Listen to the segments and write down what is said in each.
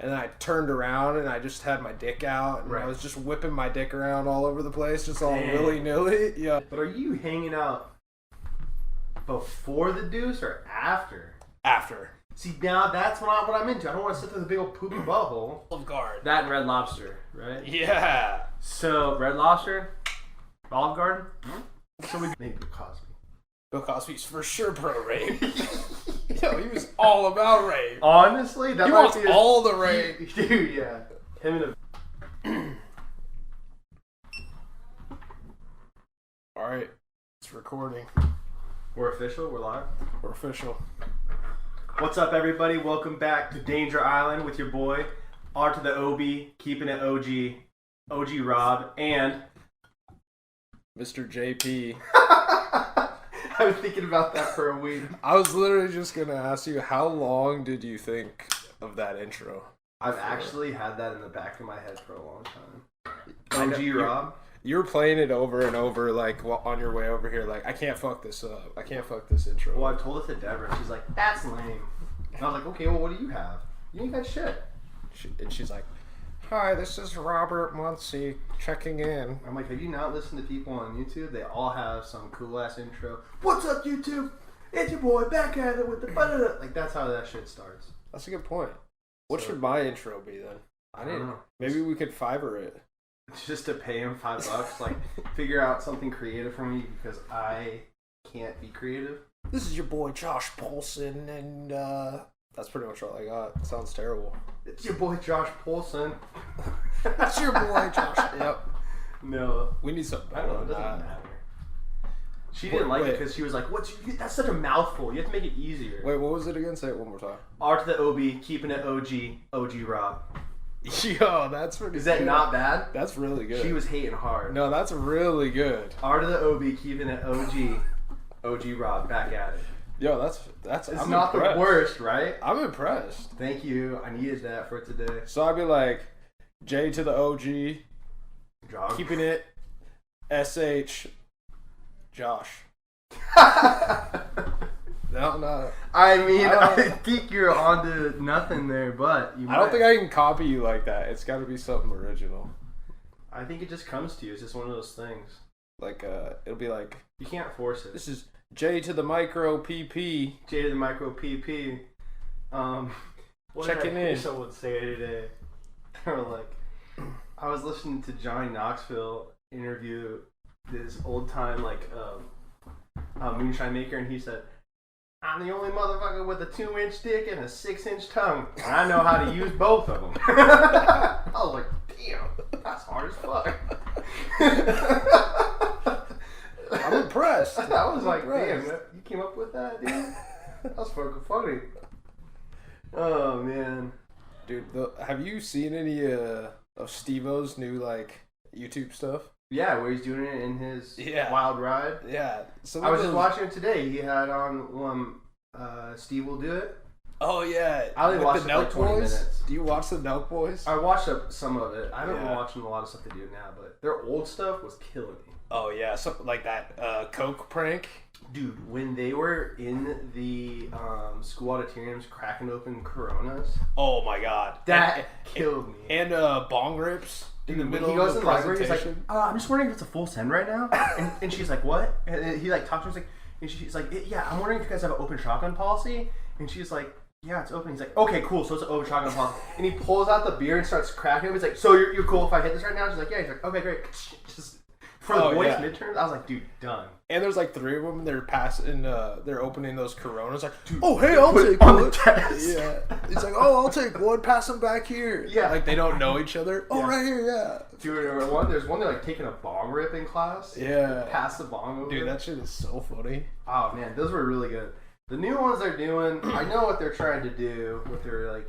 And then I turned around and I just had my dick out. And I was just whipping my dick around all over the place, just all willy-nilly. Yeah. But are you hanging out before the deuce or after? After. See, now that's what I'm into. I don't want to sit there with a big old poopy butthole. Olive Garden. That and Red Lobster, right? Yeah. So, Red Lobster, Olive Garden. So we maybe Bill Cosby. Bill Cosby's for sure pro-rape. Yo, he was all about rape. Honestly, that he might wants be all the rape. Dude, yeah. Him and Alright, it's recording. We're official? We're live? We're official. What's up, everybody? Welcome back to Danger Island with your boy, R to the OB, keeping it OG Rob, and Mr. JP. I was thinking about that for a week. I was literally just going to ask you, how long did you think of that intro? I've actually had that in the back of my head for a long time. OG Rob? You were playing it over and over, like, on your way over here, like, I can't fuck this up. I can't fuck this intro. Well, I told it to Deborah, and she's like, that's lame. And I was like, okay, well, what do you have? You ain't got shit. And she's like, hi, this is Robert Muncie checking in. I'm like, have you not listened to people on YouTube? They all have some cool-ass intro. What's up, YouTube? It's your boy back at it with the... Like, that's how that shit starts. That's a good point. What should my intro be, then? I don't know. Maybe we could Fiverr it. Just to pay him $5, like, figure out something creative for me because I can't be creative. This is your boy Josh Paulson, and that's pretty much all I got. It sounds terrible. It's your boy Josh Paulson. It's your boy Josh. Yep. No. We need something. I don't know. It doesn't matter. She didn't like it because she was like, that's such a mouthful. You have to make it easier. Wait, what was it again? Say it one more time. R to the OB, keeping it OG Rob. Yo, that's pretty Is that good. not bad? That's really good. She was hating hard. No, that's really good. R to the OB, keeping it OG Rob, back at it. Yo, that's. It's I'm not impressed. the worst, right? I'm impressed. Thank you. I needed that for today. So I'd be like, J to the OG, Jog. keeping it SH, Josh. No. I mean, I think you're onto nothing there, but you might. I don't think I can copy you like that. It's got to be something original. I think it just comes to you. It's just one of those things. Like, it'll be like, You can't force it. this is J to the micro PP. J to the micro PP. What Checking did I hear in. someone say today? They were like, I was listening to Johnny Knoxville interview this old time moonshine maker, and he said, I'm the only motherfucker with a 2-inch dick and a 6-inch tongue. And I know how to use both of them. I was like, damn, that's hard as fuck. I'm impressed. I was like, damn, you came up with that, dude? That was fucking funny. Oh, man. Dude, have you seen any of Steve-O's new, like, YouTube stuff? Yeah, where he's doing it in his wild ride. Yeah. I was just watching it today. He had on Steve Will Do It. Oh, yeah. I only watched the it for like 20 Boys? minutes. Do you watch the Nelk Boys? I watched some of it. I haven't been watching a lot of stuff they do now, but their old stuff was killing me. Oh, yeah. Something like that Coke prank. Dude, when they were in the school auditoriums cracking open Coronas. Oh, my God. That killed me. And bong rips. In the middle he goes of in the the library, he's like, presentation. I'm just wondering if it's a full send right now. And she's like, what? And he like talks to her, he's like, and she's like, yeah, I'm wondering if you guys have an open shotgun policy. And she's like, yeah, it's open. He's like, okay, cool, so it's an open shotgun policy. And he pulls out the beer and starts cracking him. He's like, so you're cool if I hit this right now? She's like, yeah. He's like, okay, great. Just for the boys' midterms, I was like, dude, done. And there's like 3 of them. They're passing. They're opening those Coronas. Like, dude, oh hey, I'll take on one. the desk. Yeah. He's like, oh, I'll take one. Pass them back here. Yeah. Like they don't know each other. Oh, right here. Yeah. Dude, there's one they're like taking a bong rip in class. Yeah. Pass the bong over. Dude, that shit is so funny. Oh man, those were really good. The new ones they're doing, I know what they're trying to do with their like.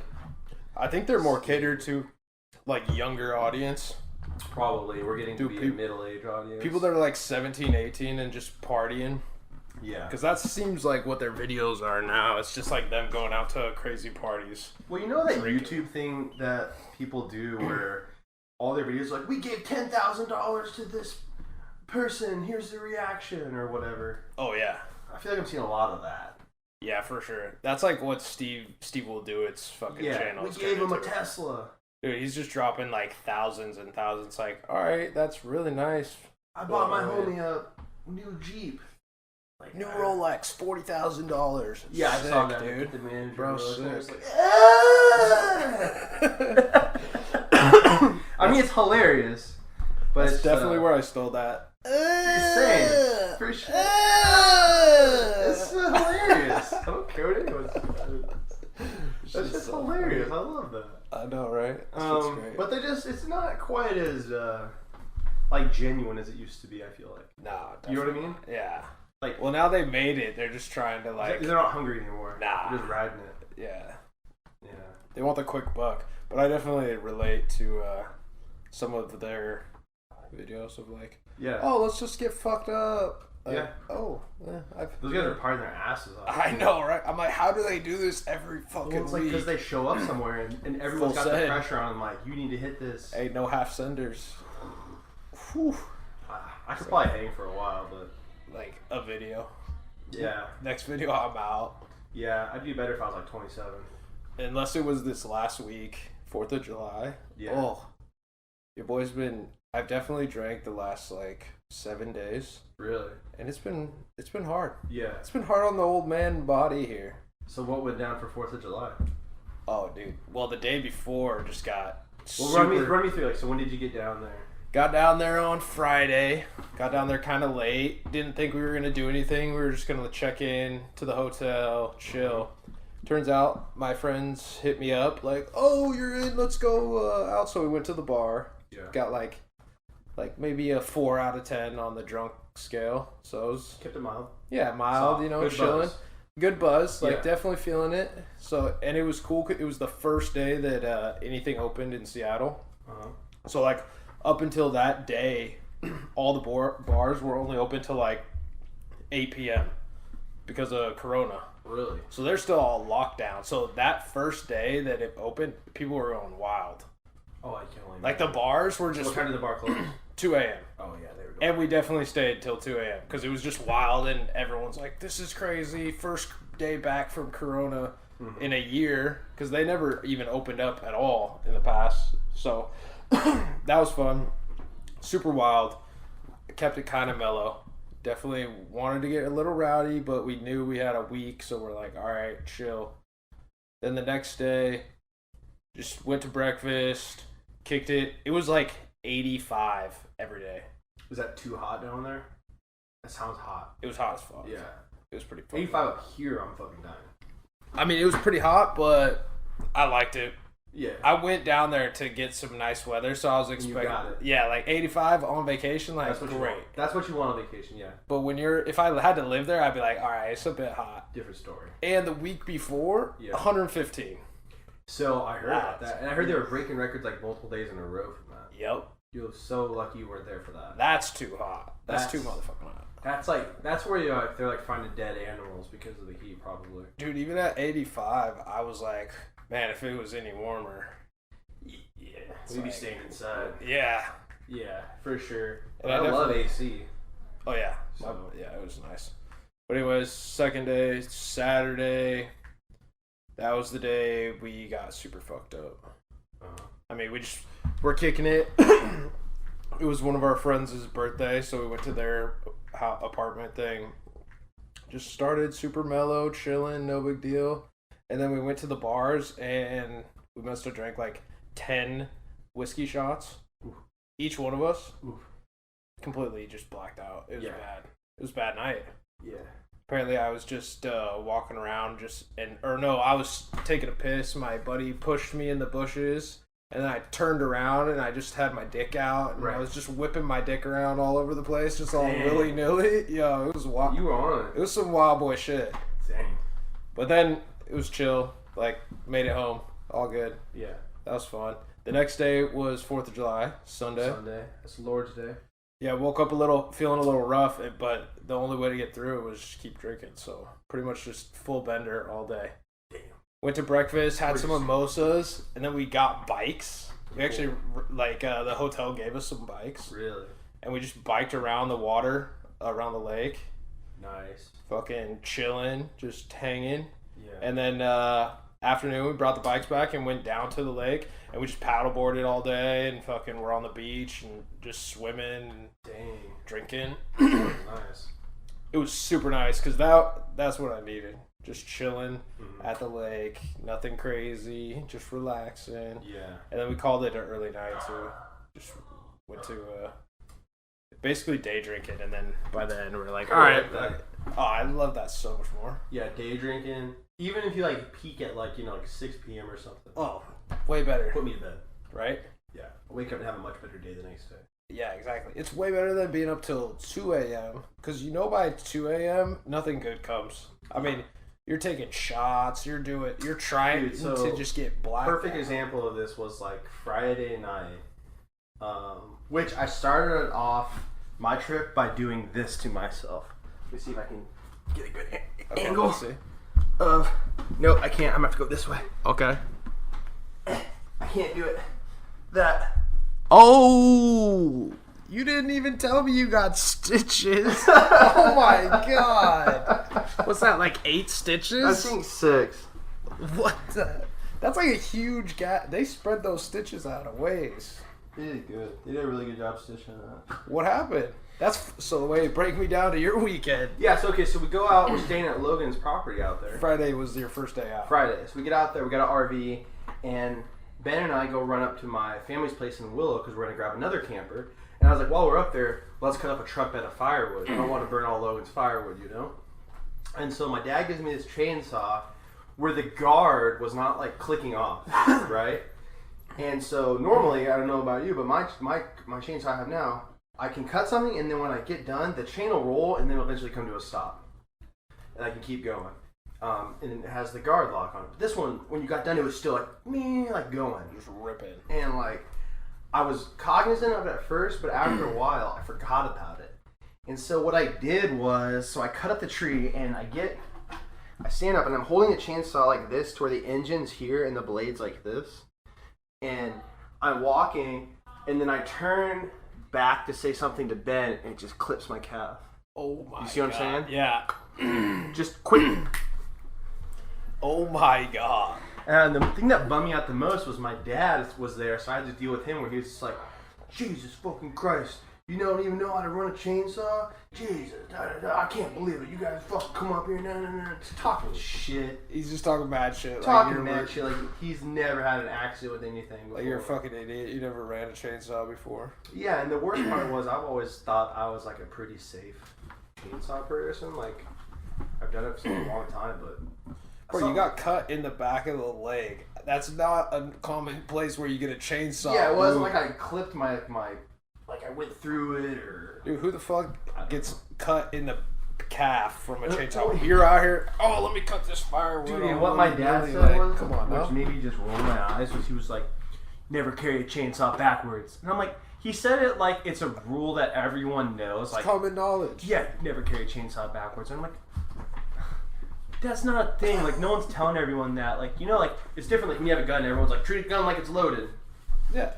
I think they're more catered to like younger audience. Probably. We're getting to be a middle-aged audience. People that are like 17, 18 and just partying. Yeah. Because that seems like what their videos are now. It's just like them going out to crazy parties. Well, you know that YouTube thing that people do where all their videos are like, we gave $10,000 to this person, here's the reaction, or whatever. Oh, yeah. I feel like I'm seeing a lot of that. Yeah, for sure. That's like what Steve will do. It's fucking channel. We gave him a Tesla. Dude, he's just dropping like thousands and thousands. Like, all right, that's really nice. I bought my homie a new Jeep. Like new Rolex, $40,000. Yeah, I saw that, dude. The manager, bro, sick. Like, I mean, it's hilarious, but that's it's definitely where I stole that. Same, for sure. It's hilarious. I don't care what anyone says. That's just so hilarious. Funny. I love that. I know, right? Great. But it's not quite as like genuine as it used to be. I feel like. Nah, you know what I mean? Yeah. Like, well, now they made it. They're just trying to like. They're not hungry anymore. Nah. They're just riding it. Yeah. Yeah. They want the quick buck, but I definitely relate to some of their videos of like. Yeah. Oh, let's just get fucked up. Yeah. Oh, those guys are partying their asses off. I know, right? I'm like, how do they do this every fucking it's like week? because they show up somewhere and everyone's got the pressure on them. Like, you need to hit this. Hey, no half senders. Whew. I could probably hang for a while, but like a video. Yeah. Next video, I'm out. Yeah, I'd do better if I was like 27. Unless it was this last week, 4th of July. Yeah. Oh, your boy's been. I've definitely drank the last like 7 days. Really? And it's been hard. Yeah. It's been hard on the old man body here. So what went down for 4th of July? Oh, dude. Well, the day before just got. Well, run me through. Like, so when did you get down there? Got down there on Friday. Got down there kind of late. Didn't think we were gonna do anything. We were just gonna check in to the hotel, chill. Turns out my friends hit me up like, "Oh, you're in. Let's go out." So we went to the bar. Yeah. Got like maybe a 4 out of 10 on the drunk scale. So it was kept it mild. Yeah, mild. Soft. You know, Good chilling. Buzz. Good buzz. Like Yeah. definitely feeling it. So and it was cool. It was the first day that anything opened in Seattle. Uh-huh. So like up until that day, all the bars were only open till like 8 p.m. because of Corona. Really? So they're still all locked down. So that first day that it opened, people were going wild. Oh, I can't believe like the bars were just. What time did the bar close? 2 a.m. Oh yeah, they were. And we definitely stayed till 2 a.m. because it was just wild, and everyone's like, "This is crazy." First day back from Corona in a year because they never even opened up at all in the past. So that was fun, super wild. Kept it kind of mellow. Definitely wanted to get a little rowdy, but we knew we had a week, so we're like, all right, chill. Then the next day, just went to breakfast, kicked it. It was like 85 every day. Was that too hot down there? That sounds hot. It was hot as fuck. Yeah. It was pretty fun. 85 up here, I'm fucking dying. I mean, it was pretty hot, but I liked it. Yeah. I went down there to get some nice weather, so I was expecting. You got it. Yeah, like 85 on vacation, like That's what great. That's what you want on vacation, yeah. But if I had to live there, I'd be like, all right, it's a bit hot. Different story. And the week before, 115. So I heard about that, and I heard they were breaking records like multiple days in a row from that. Yep. You're so lucky you weren't there for that. That's too hot. That's too motherfucking hot. That's where they're like finding dead animals because of the heat, probably. Dude, even at 85, I was like, man, if it was any warmer. Yeah, we'd be staying inside. Yeah. Yeah, for sure. And I love AC. Oh, yeah. So. Yeah, it was nice. But anyways, second day, Saturday, that was the day we got super fucked up. I mean, we're kicking it. It was one of our friends' birthday, so we went to their apartment thing. Just started super mellow, chilling, no big deal. And then we went to the bars, and we must have drank like 10 whiskey shots. Ooh. Each one of us. Ooh. Completely just blacked out. It was bad. It was a bad night. Yeah. Apparently I was just walking around I was taking a piss. My buddy pushed me in the bushes, and then I turned around and I just had my dick out, and I was just whipping my dick around all over the place, just all willy-nilly. Yo, it was wild. You were on it. It was some wild boy shit. Dang. But then it was chill. Like, made it home. All good. Yeah. That was fun. The next day was 4th of July, Sunday. It's Lord's Day. Yeah, woke up feeling a little rough, but the only way to get through it was just keep drinking. So pretty much just full bender all day. Damn. Went to breakfast, had some mimosas, and then we got bikes. We actually, the hotel gave us some bikes. Really? And we just biked around the water, around the lake. Nice. Fucking chilling, just hanging. Yeah. And then afternoon, we brought the bikes back and went down to the lake, and we just paddleboarded all day, and fucking we're on the beach and just swimming and drinking. Nice. It was super nice because that's what I needed. Just chilling at the lake, nothing crazy, just relaxing. Yeah. And then we called it an early night, so just went to basically day drinking, and then by the end we were like, all right. Oh, I love that so much more. Yeah, day drinking. Even if you like peak at like 6 p.m. or something. Oh, way better. Put me to bed. Right? Yeah. Wake up and have a much better day the next day. Yeah, exactly. It's way better than being up till 2 a.m. Because by 2 a.m., nothing good comes. I mean, you're taking shots, you're trying to just get blacked Perfect out. example of this was like Friday night, which I started off my trip by doing this to myself. Let me see if I can get a good angle. Let's see. No, I can't. I'm gonna have to go this way. Okay. I can't do it. That. Oh! You didn't even tell me you got stitches. Oh my god. What's that, like 8 stitches? I think 6. What the? That's like a huge gap. They spread those stitches out of ways. They did good. They did a really good job stitching that. What happened? So wait, break me down to your weekend. Yeah, so we go out, we're staying at Logan's property out there. Friday was your first day out. Friday. So we get out there, we got an RV, and Ben and I go run up to my family's place in Willow because we're going to grab another camper. And I was like, while we're up there, let's cut up a truck bed of firewood. I don't want to burn all Logan's firewood, And so my dad gives me this chainsaw where the guard was not like clicking off, right? And so normally, I don't know about you, but my chainsaw I have now, I can cut something, and then when I get done, the chain will roll, and then it'll eventually come to a stop. And I can keep going. And it has the guard lock on it. But this one, when you got done, it was still like going. Just ripping. And like, I was cognizant of it at first, but after a while, I forgot about it. And so what I did was, I cut up the tree, and I stand up, and I'm holding the chainsaw like this to where the engine's here, and the blade's like this. And I'm walking, and then I turn back to say something to Ben, and it just clips my calf. Oh my god. You see what I'm saying? Yeah. Just quick. Oh my god. And the thing that bummed me out the most was my dad was there, so I had to deal with him where he was just like, Jesus fucking Christ, you don't even know how to run a chainsaw? Jesus, I can't believe it. You guys fucking come up here, just talking shit. He's just talking mad shit. Talking mad shit, like he's never had an accident with anything before. Like you're a fucking idiot. You never ran a chainsaw before. Yeah, and the worst part was I've always thought I was like a pretty safe chainsaw person. Like, I've done it for a long time, but... Bro, you got cut in the back of the leg. That's not a common place where you get a chainsaw. Yeah, it wasn't like I clipped my like I went through it or... Dude, who the fuck gets cut in the calf from a chainsaw? You're out here, let me cut this firewood. Dude, and what my dad said was, come on, which made me just roll my eyes, was he was like, never carry a chainsaw backwards. And I'm like, he said it like it's a rule that everyone knows. It's like common knowledge. Yeah, never carry a chainsaw backwards. And I'm like, that's not a thing. Like, no one's telling everyone that. Like, like, it's different. Like, when you have a gun, everyone's like, treat a gun like it's loaded. Yeah.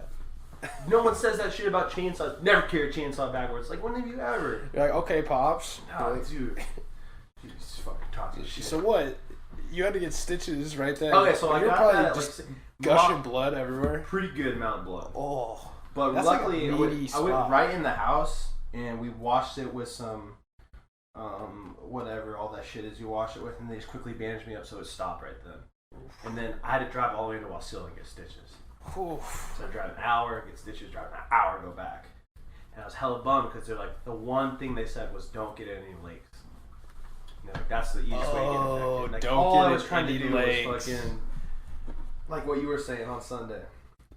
No one says that shit about chainsaws. Never carry a chainsaw backwards. Like, when have you ever? You're like, okay, Pops. No, like, dude. You just fucking talking shit. So what? You had to get stitches right there. Okay, so you're got probably that, just like, gushing blood everywhere. Pretty good amount of blood. Oh. But that's luckily, like I went right in the house, and we washed it with some... whatever all that shit is you wash it with, and they just quickly bandaged me up so it stopped right then. And then I had to drive all the way to Wasilla and get stitches. Oof. So I drive an hour, get stitches, drive an hour, go back. And I was hella bummed because they're like, the one thing they said was don't get any lakes. Like, that's the easiest way to get infected. Like, don't all get I was trying to do lakes. was fucking, like what you were saying on Sunday.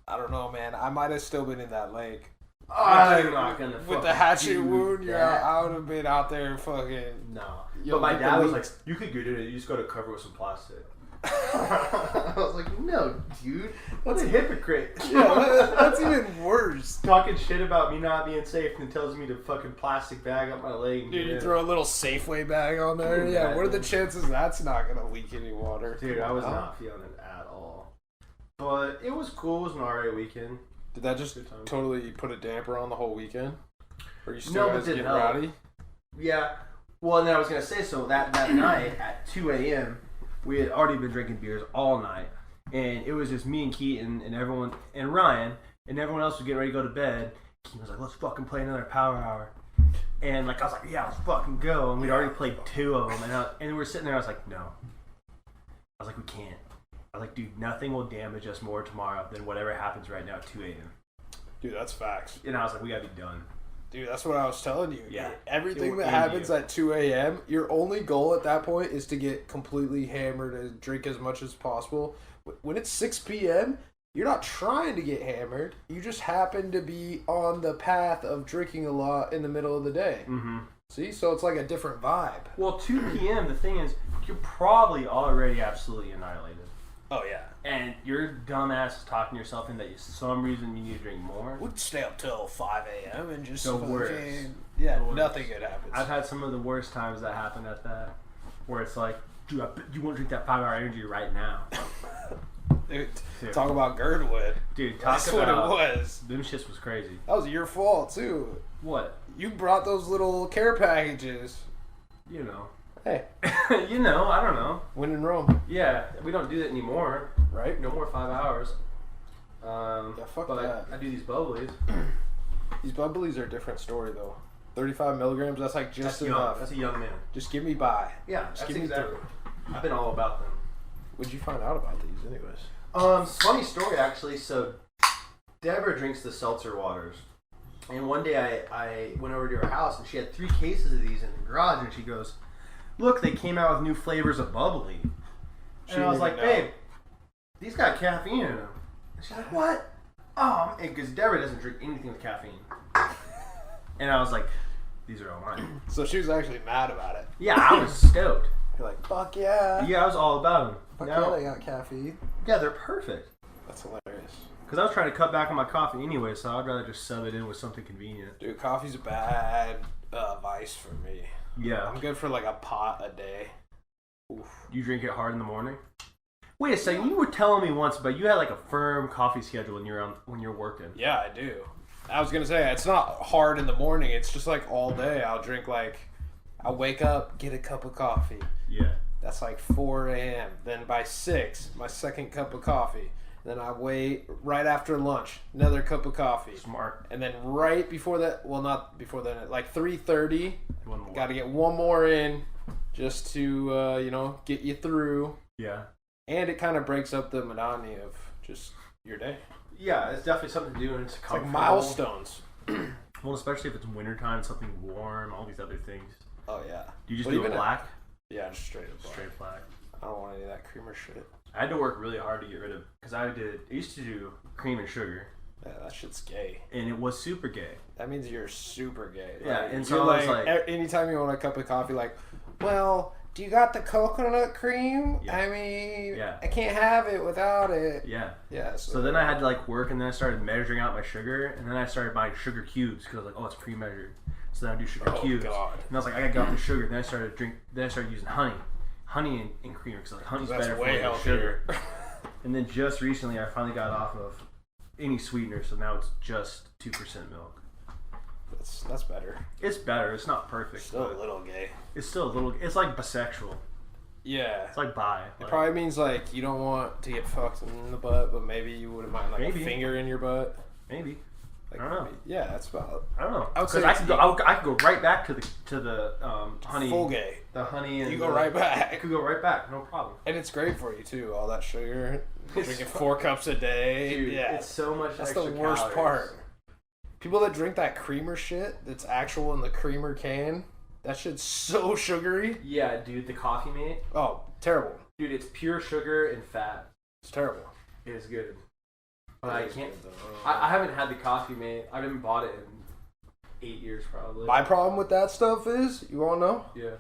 I don't know, man. I might have still been in that lake. I'm not gonna with the hatchet wound. I would have been out there fucking. No, but my dad was like, "You could get it. You just got to cover it with some plastic." I was like, "No, dude, what's a hypocrite?" Yeah, that's even worse. Talking shit about me not being safe and tells me to fucking plastic bag up my leg. And dude, you throw a little Safeway bag on there. Yeah, what are the chances that's not gonna leak any water? Dude, I was not feeling it at all. But it was cool. It was an alright weekend. Did that just totally put a damper on the whole weekend? Or you still guys getting rowdy? Yeah. Well, and then I was gonna say, so that night at 2 a.m. we had already been drinking beers all night, and it was just me and Keaton and everyone and Ryan and everyone else was getting ready to go to bed. Keaton was like, "Let's fucking play another power hour," and like I was like, "Yeah, let's fucking go." And we'd already played 2 of them, and we were sitting there. I was like, "No," I was like, "We can't." I was like, "Dude, nothing will damage us more tomorrow than whatever happens right now at 2 a.m." Dude, that's facts. And I was like, "We gotta be done." Dude, that's what I was telling you. Yeah. Everything that happens at 2 a.m., your only goal at that point is to get completely hammered and drink as much as possible. When it's 6 p.m., you're not trying to get hammered. You just happen to be on the path of drinking a lot in the middle of the day. Mm-hmm. See? So it's like a different vibe. Well, 2 p.m., the thing is, you're probably already absolutely annihilated. Oh, yeah. And your dumbass is talking yourself into for some reason you need to drink more. We'd stay up till 5 a.m. and just The worst. Yeah, The worst. nothing good happens. I've had some of the worst times that happen at that, where it's like, dude, you want to drink that 5-hour energy right now. Dude, talk about Girdwood. Dude, talk That's about... what it was. Them shits was crazy. That was your fault, too. What? You brought those little care packages. You know. Hey. You know, I don't know. When in Rome. Yeah, we don't do that anymore. Right? No more 5 hours. Yeah, fuck but that. I do these bubblies. These bubblies are a different story, though. 35 milligrams, that's like just enough. That's a young man. Just give me by. Yeah, just that's give me exactly. through. I've been all about them. What'd you find out about these, anyways? Funny story actually. So, Deborah drinks the seltzer waters, and one day I went over to her house and she had 3 cases of these in the garage, and she goes, "Look, they came out with new flavors of bubbly." And I was like, "Babe, these got caffeine in them." And she's like, "What?" Because Deborah doesn't drink anything with caffeine. And I was like, "These are all mine." So she was actually mad about it. Yeah, I was stoked. You're like, fuck yeah. Yeah, I was all about them. Fuck yeah, they got caffeine. Yeah, they're perfect. That's hilarious. Because I was trying to cut back on my coffee anyway, so I'd rather just sub it in with something convenient. Dude, coffee's a bad vice for me. Yeah. I'm good for like a pot a day. Oof. You drink it hard in the morning? Wait a second, you were telling me once, but you had like a firm coffee schedule when you're working. Yeah, I do. I was gonna say it's not hard in the morning. It's just like all day. I'll drink I'll wake up, get a cup of coffee. Yeah. That's like 4 a.m. Then by 6, my second cup of coffee. Then I wait right after lunch, another cup of coffee. Smart. And then right before that, well, not before that, like 3:30, got to get one more in just to get you through. Yeah. And it kind of breaks up the monotony of just your day. Yeah, it's definitely something to do, and it's like milestones. Well, especially if it's wintertime, something warm, all these other things. Oh, yeah. Do you just do a black? Yeah, just straight up black. Straight black. I don't want any of that creamer shit. I had to work really hard to get rid of, because I used to do cream and sugar. Yeah, that shit's gay. And it was super gay. That means you're super gay. Yeah, like, and so I was like... Anytime you want a cup of coffee, like, well, do you got the coconut cream? Yeah. I mean, yeah. I can't have it without it. Yeah. Yeah. So then I had to like work, and then I started measuring out my sugar, and then I started buying sugar cubes, because I was like, oh, it's pre-measured. So then I do sugar cubes. God. And I was like, I gotta get off the sugar. Then I started using honey and creamer, because like honey's better for me than sugar. And then just recently, I finally got off of any sweetener, so now it's just 2% milk. That's better. It's better. It's not perfect. Still a little gay. It's still a little. It's like bisexual. Yeah. It's like bi. It probably means like you don't want to get fucked in the butt, but maybe you wouldn't mind like a finger in your butt. Maybe. Like, I don't know. Yeah, that's about. I don't know. I would say I could go right back to the honey. Full gay. The honey and you go right back. I could go right back. No problem. And it's great for you too. All that sugar. Drinking 4 cups a day. Dude, yeah. It's so much. That's extra the worst calories. part. People that drink that creamer shit that's actual in the creamer can, that shit's so sugary. Yeah, dude, the Coffee Mate. Oh, terrible. Dude, it's pure sugar and fat. It's terrible. It is good. But I can't. I haven't had the Coffee Mate. I haven't bought it in 8 years probably. My problem with that stuff is, you want to know? Yeah.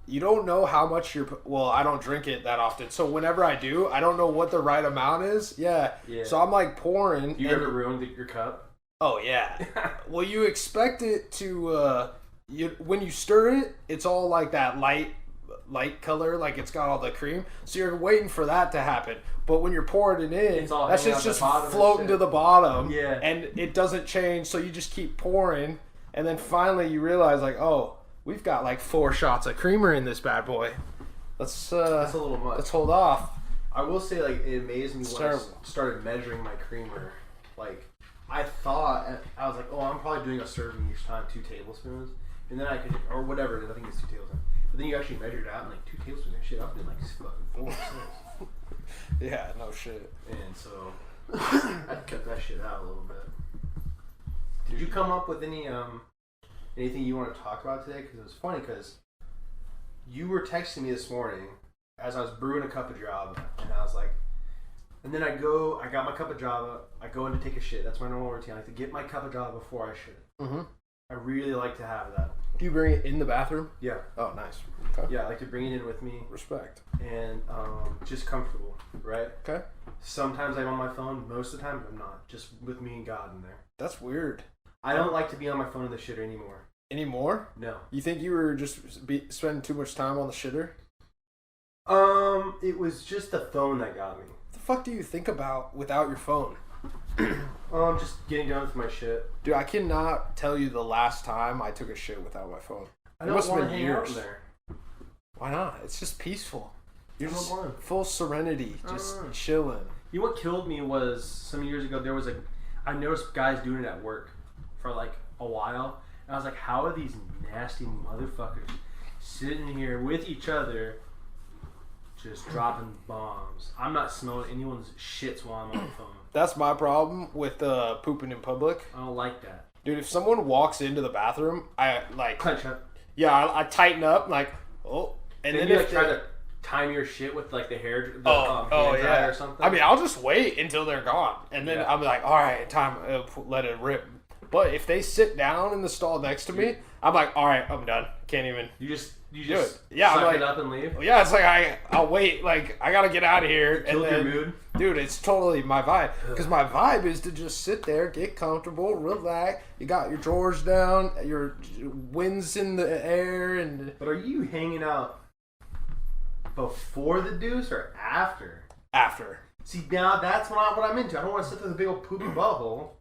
You don't know how much you're... Well, I don't drink it that often. So whenever I do, I don't know what the right amount is. Yeah. So I'm like pouring. You ever ruined your cup? Oh, yeah. Well, you expect it to... when you stir it, it's all like that light color, like it's got all the cream. So you're waiting for that to happen. But when you're pouring it in, that shit's just floating to the bottom. Yeah. And it doesn't change, so you just keep pouring. And then finally you realize, like, oh, We've got like 4 shots of creamer in this bad boy. That's a little much. Let's hold off. I will say, like, it amazed me It's when terrible. I started measuring my creamer. Like, I thought, I was like, oh, I'm probably doing a serving each time, 2 tablespoons. And then I could, or whatever it is, I think it's 2 tablespoons. But then you actually measure it out, and like 2 tablespoons of shit, I was doing like fucking 4 or 6. Yeah, no shit. And so, I cut that shit out a little bit. Did you come up with anything you want to talk about today? Because it was funny, because you were texting me this morning as I was brewing a cup of Java, and I was like, and then I got my cup of Java, I go in to take a shit. That's my normal routine. I like to get my cup of Java before I shit. Mm-hmm. I really like to have that. Do you bring it in the bathroom? Yeah. Oh, nice. Okay. Yeah, I like to bring it in with me. Respect. And just comfortable, right? Okay. Sometimes I'm on my phone. Most of the time, I'm not. Just with me and God in there. That's weird. I don't like to be on my phone in the shitter anymore. Anymore? No. You think you were just spending too much time on the shitter? It was just the phone that got me. What the fuck do you think about without your phone? Just getting done with my shit. Dude, I cannot tell you the last time I took a shit without my phone. I don't want to hang out in there. Why not? It's just peaceful. You're just want. full serenity, just chilling. You know what killed me was some years ago. There was I noticed guys doing it at work for like a while, and I was like, how are these nasty motherfuckers sitting here with each other, just dropping bombs? I'm not smelling anyone's shits while I'm on the phone. That's my problem with pooping in public. I don't like that. Dude, if someone walks into the bathroom, I like clench up. Yeah, I tighten up, like, oh, and then you if like try to time your shit with like the hair, hand yeah, dryer or something. I mean, I'll just wait until they're gone, and then I'll be like, all right, time, let it rip. But if they sit down in the stall next to me, I'm like, all right, I'm done. Can't even. You just yeah, suck I'm like, it up and leave. Yeah, it's like I'll wait. Like I gotta get out of here. Killed your mood, dude. It's totally my vibe. Because my vibe is to just sit there, get comfortable, relax. You got your drawers down, your wind's in the air, and. But are you hanging out before the deuce or after? After. See, now that's what I'm into. I don't want to sit there with a big old poopy butthole.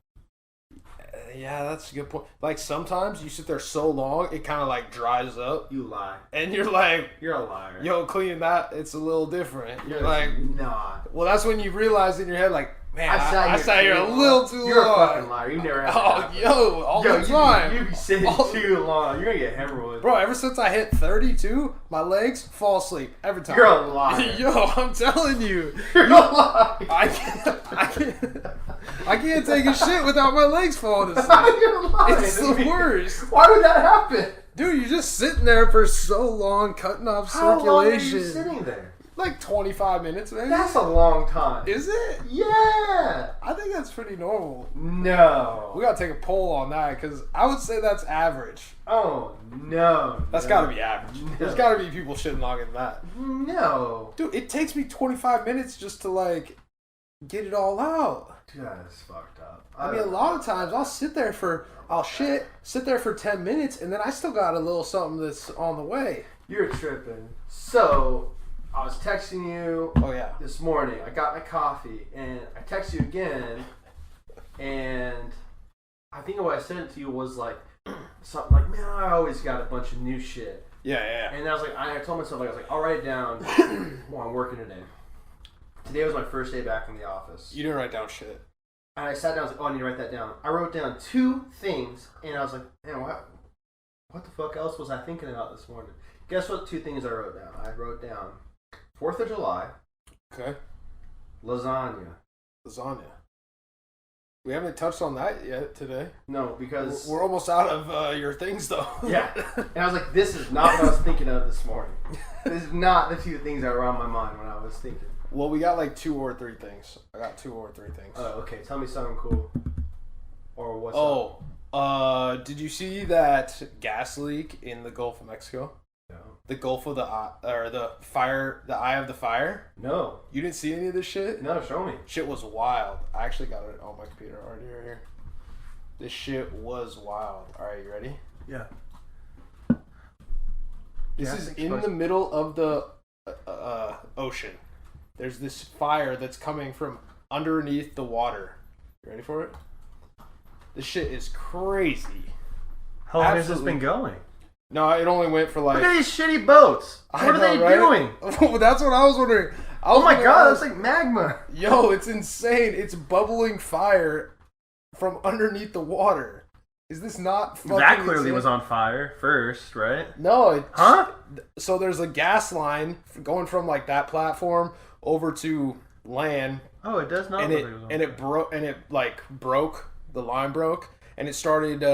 Yeah, that's a good point. Like, sometimes you sit there so long, it kind of, like, dries up. You lie. And you're like... You're a liar. Yo, cleaning that, it's a little different. You're like... Nah. Well, that's when you realize in your head, like, man, I sat here a long. little too long. You're a fucking liar. You never have the time. You be sitting too long. You're going to get hemorrhoids. Bro, ever since I hit 32, my legs fall asleep every time. You're a liar. Yo, I'm telling you. You're a liar. I can't take a shit without my legs falling asleep. You're lying. It's the worst. Why would that happen? Dude, you're just sitting there for so long, cutting off circulation. How long are you sitting there? Like 25 minutes, maybe. That's a long time. Is it? Yeah. I think that's pretty normal. No. We gotta take a poll on that, because I would say that's average. Oh, no. That's gotta be average. No. There's gotta be people shitting longer than that. No. Dude, it takes me 25 minutes just to, like, get it all out. Dude, that is fucked up. I mean, a lot of times I'll sit there for 10 minutes, and then I still got a little something that's on the way. You're tripping. So, I was texting you this morning. I got my coffee, and I text you again, and I think what I sent to you was like something like, man, I always got a bunch of new shit. Yeah. And I was like, I told myself, I was like, I'll write it down while I'm working today. Today was my first day back from the office. You didn't write down shit. And I sat down, I was like, oh, I need to write that down. I wrote down 2 things, and I was like, man, what the fuck else was I thinking about this morning? Guess what 2 things I wrote down? I wrote down 4th of July. Okay. Lasagna. We haven't touched on that yet today. No, because... We're almost out of your things, though. Yeah. And I was like, this is not what I was thinking of this morning. This is not the 2 things that were on my mind when I was thinking. Well, we got like 2 or 3 things. I got 2 or 3 things. Oh, okay. Tell me something cool. Or what's up? Did you see that gas leak in the Gulf of Mexico? No. The Gulf of the fire, the Eye of the Fire? No. You didn't see any of this shit? No, show me. Shit was wild. I actually got it on my computer already right here. This shit was wild. Alright, you ready? Yeah. This is in the middle of the ocean. There's this fire that's coming from underneath the water. You ready for it? This shit is crazy. How long has this been going? No, it only went for like. Look at these shitty boats. What are they doing? That's what I was wondering. Oh my god, that's like magma. Yo, it's insane. It's bubbling fire from underneath the water. Is this not fucking That clearly insane? was on fire first, right? No. Huh? So there's a gas line going from like that platform over to land. Oh, it does not. And it broke. The line broke, and it started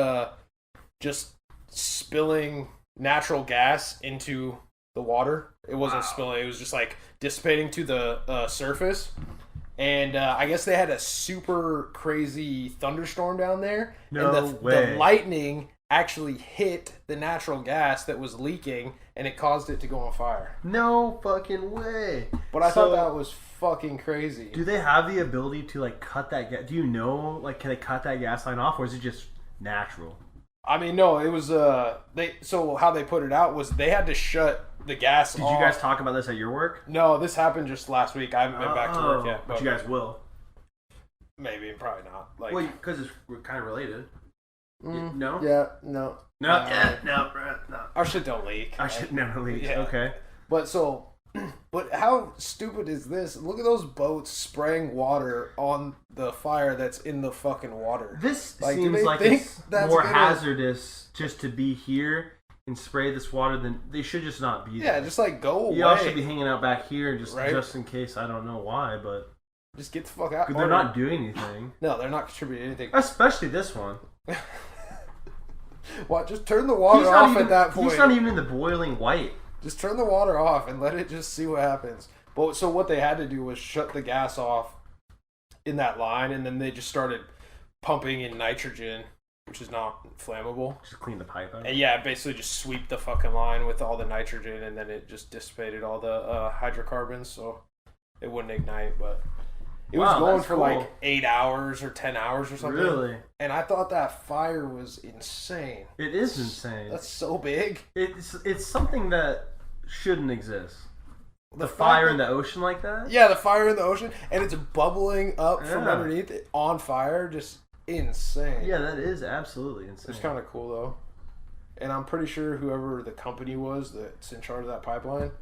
just spilling natural gas into the water. It wasn't spilling. It was just like dissipating to the surface. And I guess they had a super crazy thunderstorm down there. No and the lightning actually hit the natural gas that was leaking, and it caused it to go on fire. No fucking way. But I thought that was fucking crazy. Do they have the ability to like cut that gas? Do you know, like, can they cut that gas line off, or is it just natural? I mean, no, it was so how they put it out was they had to shut the gas off. Did you guys talk about this at your work? No, this happened just last week. I haven't been back to work yet. But you guys will. Maybe, probably not. Like, well, because it's kind of related. No? Yeah, no. No. Our shit don't leak. Our shit never leaks. Yeah. Okay. But how stupid is this? Look at those boats spraying water on the fire that's in the fucking water. This seems like it's more hazardous just to be here and spray this water than they should just not be there. Yeah, just like go away. Y'all should be hanging out back here just in case. I don't know why, but just get the fuck out. They're not doing anything. No, they're not contributing anything. Especially this one. What? Just turn the water off at that point. He's not even in the boiling white. Just turn the water off and let it just see what happens. But so what they had to do was shut the gas off in that line, and then they just started pumping in nitrogen, which is not flammable. Just clean the pipe out. And yeah, basically just sweep the fucking line with all the nitrogen, and then it just dissipated all the hydrocarbons, so it wouldn't ignite. But it was going for like 8 hours or 10 hours or something. Really? And I thought that fire was insane. It is insane. That's so big. It's something that shouldn't exist. The fire in the ocean like that? Yeah, the fire in the ocean, and it's bubbling up from underneath it on fire. Just insane. Yeah, that is absolutely insane. It's kind of cool, though. And I'm pretty sure whoever the company was that's in charge of that pipeline,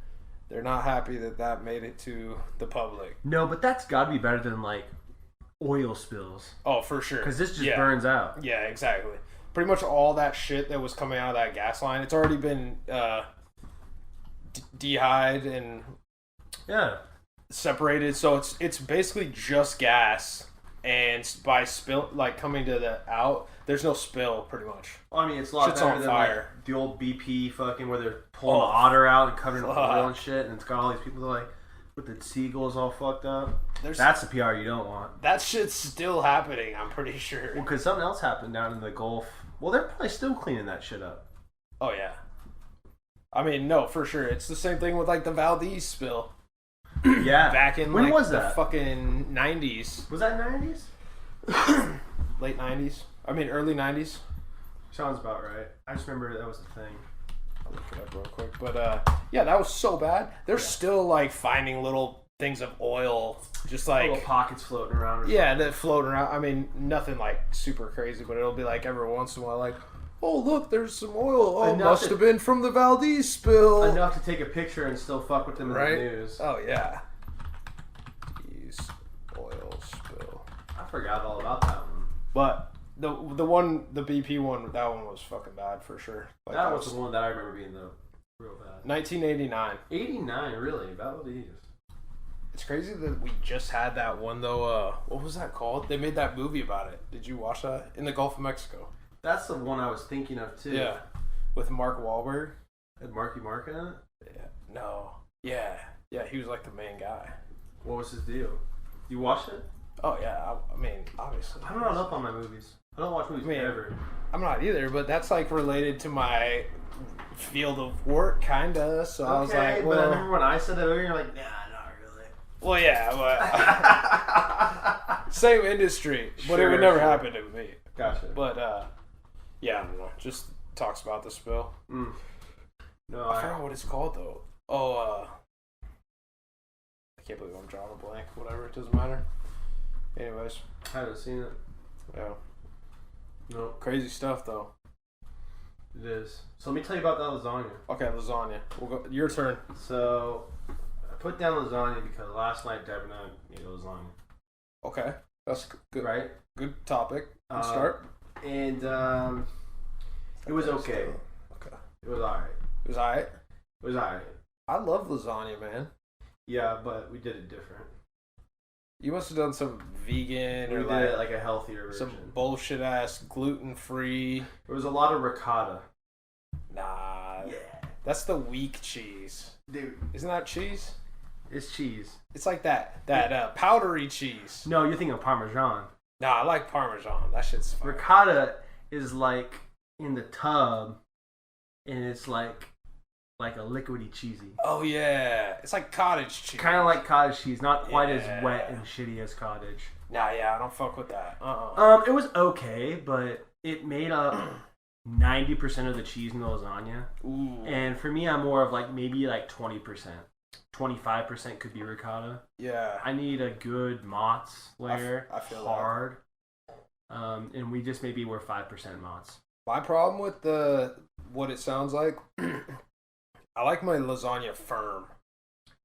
they're not happy that made it to the public. No, but that's got to be better than, like, oil spills. Oh, for sure. Because this just burns out. Yeah, exactly. Pretty much all that shit that was coming out of that gas line, it's already been dehydrated and separated. So it's basically just gas. And by coming to the out, there's no spill, pretty much. Well, I mean, it's a lot Shit's better on than fire. like, the old BP fucking where they're pulling the otter out and covering it with oil and shit, and it's got all these people that like with the seagulls all fucked up. That's the PR you don't want. That shit's still happening, I'm pretty sure. Well, because something else happened down in the Gulf. Well, they're probably still cleaning that shit up. Oh, yeah. I mean, no, for sure. It's the same thing with, like, the Valdez spill. Yeah. Back in, when like, was the that? fucking 90s. Was that 90s? Late 90s. I mean, early 90s. Sounds about right. I just remember that was the thing. I'll look it up real quick. But, yeah, that was so bad. They're still, like, finding little things of oil. Just, like... Little pockets floating around. That float around. I mean, nothing, like, super crazy. But it'll be, like, every once in a while, like... Oh, look, there's some oil. Oh, must have been from the Valdez spill. Enough to take a picture and still fuck with them in the news. Oh, yeah. Valdez oil spill. I forgot all about that one. But the BP one, that one was fucking bad for sure. Like, that was the one that I remember being real bad. 1989. 89, really? Valdez. It's crazy that we just had that one, though. What was that called? They made that movie about it. Did you watch that? In the Gulf of Mexico. That's the one I was thinking of, too. Yeah. With Mark Wahlberg. Had Marky Mark in it? Yeah. No. Yeah. Yeah, he was like the main guy. What was his deal? You watched it? Oh, yeah. I mean, obviously. I'm not up on my movies. I don't watch movies ever. I'm not either, but that's like related to my field of work, kinda. So I was like, well. But I remember when I said that earlier, you're like, nah, not really. Well, yeah, but. Same industry, but it would never happen to me. Gotcha. But, yeah, I don't know. Just talks about the spill. No, I forgot what it's called, though. Oh, I can't believe I'm drawing a blank. Whatever, it doesn't matter. Anyways. I haven't seen it. Yeah. No. Crazy stuff, though. It is. So let me tell you about that lasagna. Okay, lasagna. We'll go. Your turn. So I put down lasagna because last night Deb and I made lasagna. Okay, that's good. Right? Good topic. Good start. And it was okay. Okay. It was alright. It was alright. It was alright. I love lasagna, man. Yeah, but we did it different. You must have done some vegan We or did it like a healthier version. some bullshit ass gluten free. There was a lot of ricotta. Nah. Yeah. That's the weak cheese. Dude. Isn't that cheese? It's cheese. It's like that powdery cheese. No, you're thinking of Parmesan. Nah, I like Parmesan. That shit's fire. Ricotta is like in the tub, and it's like a liquidy cheesy. Oh yeah, it's like cottage cheese. Kind of like cottage cheese, not quite as wet and shitty as cottage. Nah, yeah, I don't fuck with that. It was okay, but it made up 90% of the cheese in the lasagna. Ooh. And for me, I'm more of like maybe like 20%. 25% could be ricotta. Yeah. I need a good mozz layer. I feel hard. And we just maybe were 5% mozz. My problem with what it sounds like, I like my lasagna firm.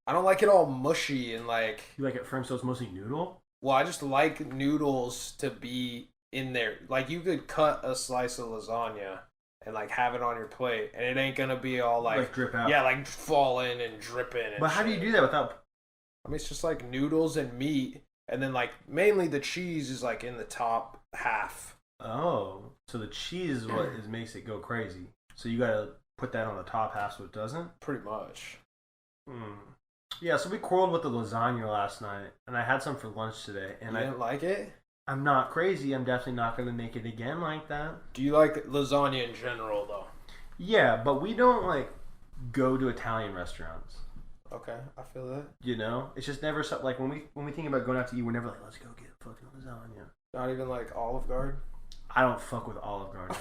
I don't like it all mushy and like... You like it firm so it's mostly noodle? Well, I just like noodles to be in there. Like, you could cut a slice of lasagna and like have it on your plate, and it ain't gonna be all like drip out. Yeah, like falling and dripping. And but how do you do that without? I mean, it's just like noodles and meat, and then like mainly the cheese is like in the top half. Oh, so the cheese is what makes it go crazy. So you gotta put that on the top half so it doesn't. Pretty much. Yeah, so we quarreled with the lasagna last night, and I had some for lunch today, and I didn't like it. I'm not crazy. I'm definitely not going to make it again like that. Do you like lasagna in general, though? Yeah, but we don't, like, go to Italian restaurants. Okay, I feel that. You know? It's just never something, like, when we think about going out to eat, we're never like, let's go get fucking lasagna. Not even, like, Olive Garden? I don't fuck with Olive Garden.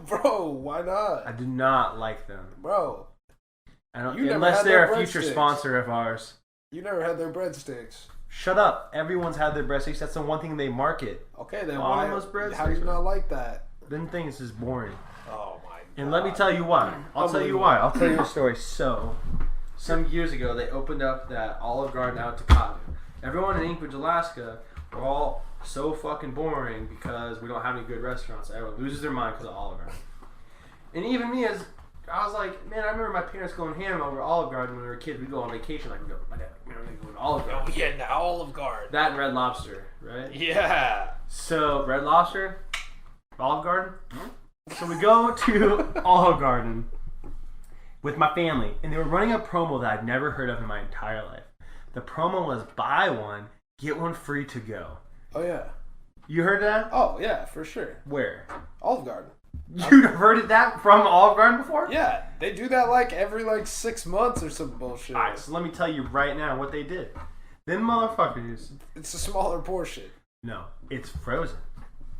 Bro, why not? I do not like them. Bro. I don't, unless they're a future sponsor of ours. You never had their breadsticks. Shut up. Everyone's had their breadsticks. That's the one thing they market. Okay, then why? How do you not like that? Them things is boring. Oh my god. And let me tell you why. I'll tell you why. I'll tell you a story. So, some years ago, they opened up that Olive Garden out to Cotton. Everyone in Anchorage, Alaska, were all so fucking boring because we don't have any good restaurants. Everyone loses their mind because of Olive Garden. And even me, I was like, man, I remember my parents going ham over Olive Garden when we were kids. We'd go on vacation, like, my dad, like, man, we're going to Olive Garden. Oh, yeah, now Olive Garden. That and Red Lobster, right? Yeah. So, Red Lobster, Olive Garden. So we go to Olive Garden with my family, and they were running a promo that I'd never heard of in my entire life. The promo was buy one, get one free to go. Oh, yeah. You heard that? Oh, yeah, for sure. Where? Olive Garden. You'd heard that from Olive Garden before? Yeah, they do that like every 6 months or some bullshit. Alright, so let me tell you right now what they did. Them motherfuckers. It's a smaller portion. No, it's frozen.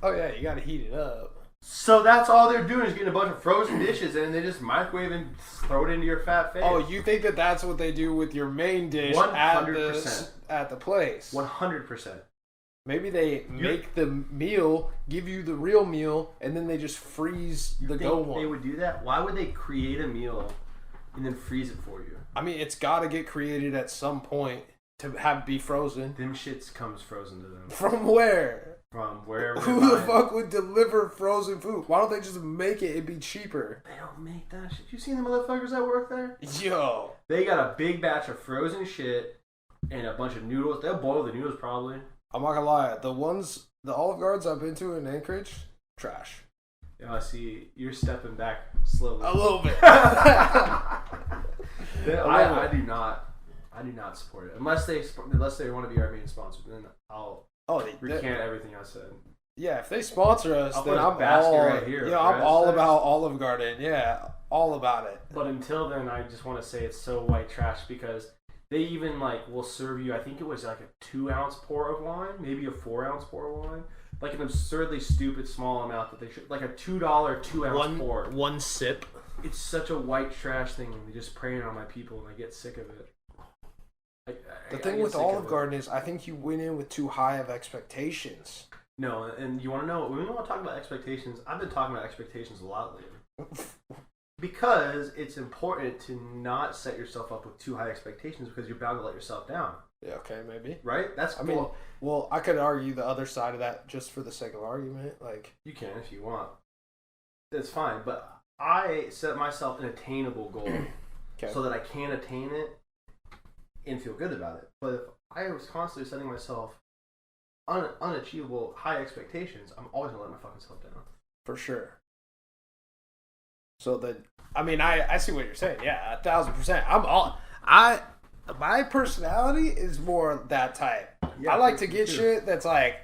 Oh yeah, you gotta heat it up. So that's all they're doing is getting a bunch of frozen dishes and they just microwave and throw it into your fat face. Oh, you think that's what they do with your main dish 100%. at the place? 100%. Maybe they make the meal, give you the real meal, and then they just freeze the go one. They would do that? Why would they create a meal and then freeze it for you? I mean, it's got to get created at some point to be frozen. Them shits comes frozen to them. From where? From wherever. Who the fuck would deliver frozen food? Why don't they just make it and be cheaper? They don't make that shit. You seen the motherfuckers that work there? Yo. They got a big batch of frozen shit and a bunch of noodles. They'll boil the noodles probably. I'm not gonna lie, the Olive Gardens I've been to in Anchorage, trash. Yeah, I see you're stepping back slowly. A little bit. I do not support it unless they want to be our main sponsor. Then I'll recant everything I said. Yeah, if they sponsor us, then I'm right here. Yeah, I'm all about Olive Garden. Yeah, all about it. But until then, I just want to say it's so white trash because they even will serve you. I think it was like a 2-ounce pour of wine, maybe a 4-ounce pour of wine, like an absurdly stupid small amount that they should, like a $2 2-ounce pour. One sip. It's such a white trash thing. They just prey on my people, and I get sick of it. The thing with Olive Garden is, I think you went in with too high of expectations. No, and you want to know? We want to talk about expectations. I've been talking about expectations a lot lately. Because it's important to not set yourself up with too high expectations because you're bound to let yourself down. Yeah, okay, maybe. Right? That's I mean, well, I could argue the other side of that just for the sake of argument. Like, you can if you want. That's fine. But I set myself an attainable goal so that I can attain it and feel good about it. But if I was constantly setting myself unachievable high expectations, I'm always going to let my fucking self down. For sure. So I see what you're saying. Yeah, 1,000%. My personality is more that type. Yeah, I like to get shit that's like,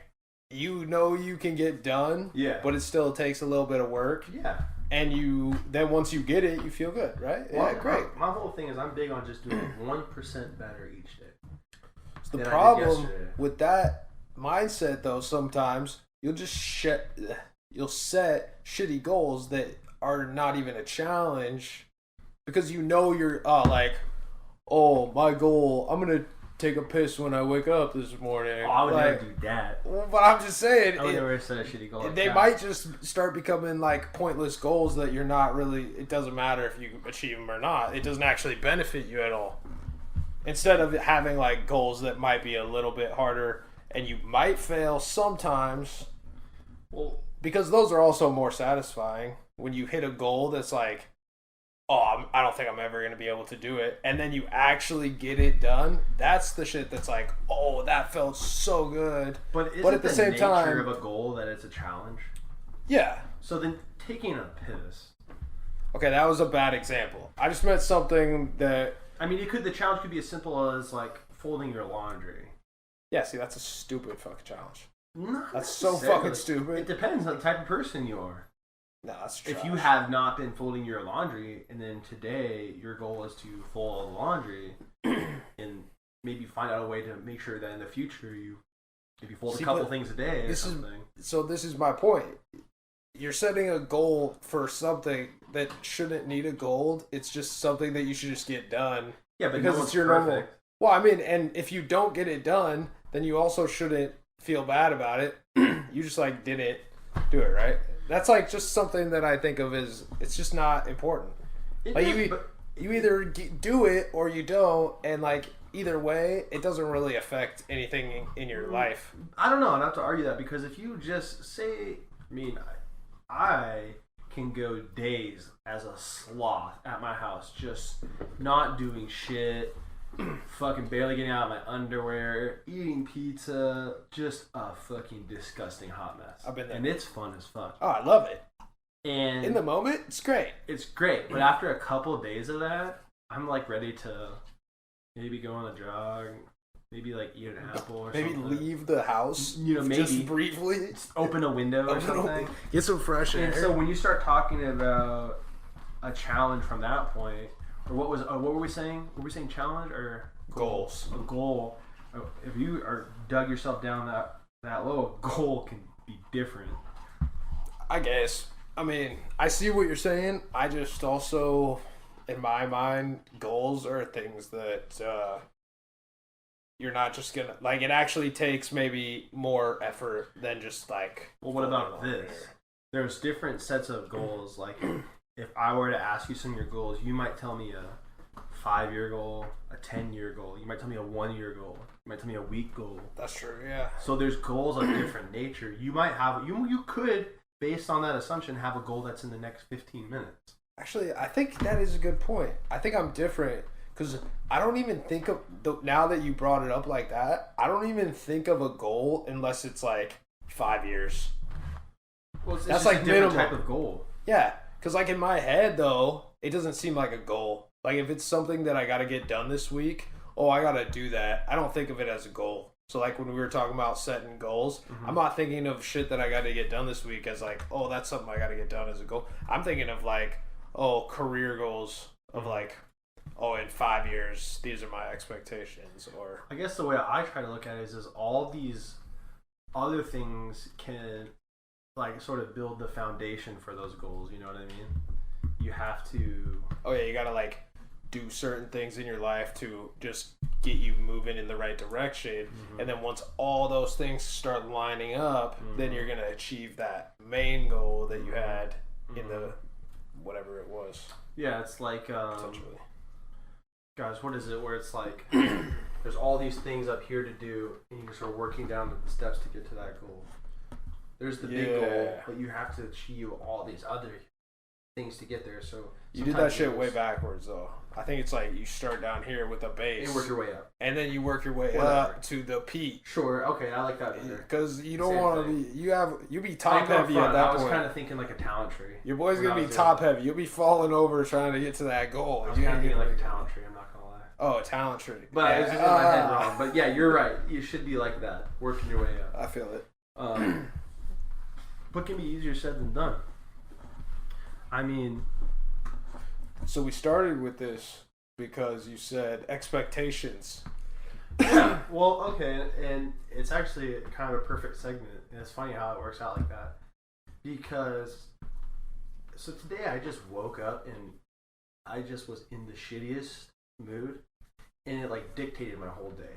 you can get done. Yeah. But it still takes a little bit of work. Yeah. And then once you get it, you feel good, right? Well, yeah, great. My whole thing is I'm big on just doing 1% better each day. So the problem with that mindset, though, sometimes you'll just you'll set shitty goals that are not even a challenge because you're my goal, I'm gonna take a piss when I wake up this morning. I would never do that. But I'm just saying, I would never set a shitty goal. They might just start becoming like pointless goals that you're not really. It doesn't matter if you achieve them or not. It doesn't actually benefit you at all. Instead of having like goals that might be a little bit harder and you might fail sometimes. Well, because those are also more satisfying when you hit a goal that's like, I don't think I'm ever going to be able to do it. And then you actually get it done. That's the shit that's like, that felt so good. But at the same time, of a goal that it's a challenge? Yeah. So then taking a piss. Okay, that was a bad example. I just meant something that... I mean, the challenge could be as simple as like folding your laundry. Yeah, see, that's a stupid fucking challenge. Not that's so fucking stupid. It depends on the type of person you are. No, that's trash. If you have not been folding your laundry, and then today your goal is to fold all the laundry, and maybe find out a way to make sure that in the future you maybe fold a couple things a day or something. This is my point. You're setting a goal for something that shouldn't need a goal. It's just something that you should just get done. Yeah, but because it's your normal. Well, I mean, and if you don't get it done, then you also shouldn't feel bad about it. You just like didn't do it, right? That's like just something that I think of as it's just not important. You either do it or you don't, and like either way, it doesn't really affect anything in your life. I don't know. I'd have to argue that because if you just say, I can go days as a sloth at my house, just not doing shit, fucking barely getting out of my underwear, eating pizza, just a fucking disgusting hot mess. I've been there. And it's fun as fuck. Oh, I love it. And in the moment, it's great. It's great. But after a couple of days of that, I'm like ready to maybe go on a jog, maybe like eat an apple or something. Maybe leave the house, maybe. Just briefly. Just open a window or something. Get some fresh air. And so when you start talking about a challenge from that point, or what were we saying? Were we saying challenge or goals? A goal. If you dug yourself down that low, a goal can be different. I guess. I mean, I see what you're saying. I just also, in my mind, goals are things that you're not just gonna like. It actually takes maybe more effort than just like. Well, what about this? There's different sets of goals. Like, if I were to ask you some of your goals, you might tell me a 5-year goal, a 10-year goal. You might tell me a 1-year goal. You might tell me a week goal. That's true. Yeah. So there's goals of different nature. You might have you could, based on that assumption, have a goal that's in the next 15 minutes. Actually, I think that is a good point. I think I'm different because I don't even think of now that you brought it up like that. I don't even think of a goal unless it's like 5 years. Well, that's like a different type of goal. Yeah, because like in my head though, it doesn't seem like a goal. Like if it's something that I got to get done this week, I got to do that. I don't think of it as a goal. So like when we were talking about setting goals, I'm not thinking of shit that I got to get done this week as like, that's something I got to get done as a goal. I'm thinking of like, career goals of like, in 5 years, these are my expectations. Or I guess the way I try to look at it is all these other things can like sort of build the foundation for those goals. You know what I mean? You have to. Oh yeah, you gotta like do certain things in your life to just get you moving in the right direction. And then once all those things start lining up, then you're going to achieve that main goal that you had in the whatever it was. Yeah, it's like, Essentially. guys, what is it where it's like there's all these things up here to do and you start working down the steps to get to that goal. There's the big goal, but you have to achieve all these other things to get there. So you did that shit way backwards though. I think it's like you start down here with a base and work your way up, and then you work your way up to the peak. Sure, okay, I like that better. Because you don't want to be you be top heavy at that point. I was kind of thinking like a talent tree. Your boy's gonna be top heavy. You'll be falling over trying to get to that goal. I was kind of thinking like a talent tree. I'm not gonna lie. Oh, a talent tree. But I was just in my head wrong. But yeah, you're right. You should be like that, working your way up. I feel it. But can be easier said than done. I mean, so we started with this because you said expectations. Yeah, well, okay, and it's actually kind of a perfect segment. And it's funny how it works out like that. Because, so today I just woke up and I just was in the shittiest mood. And it like dictated my whole day.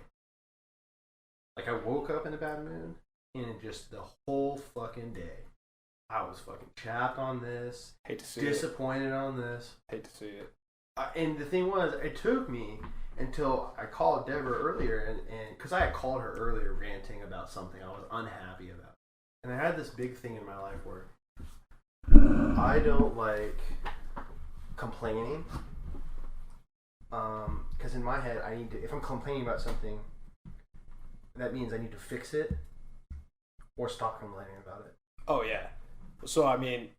Like I woke up in a bad mood. And just the whole fucking day, I was fucking chapped on this. Hate to see disappointed on this. Hate to see it. And the thing was, it took me until I called Deborah earlier, and because I had called her earlier ranting about something I was unhappy about. And I had this big thing in my life where I don't like complaining. Because in my head, I need to, if I'm complaining about something, that means I need to fix it. Or stop complaining about it. Oh yeah. So I mean,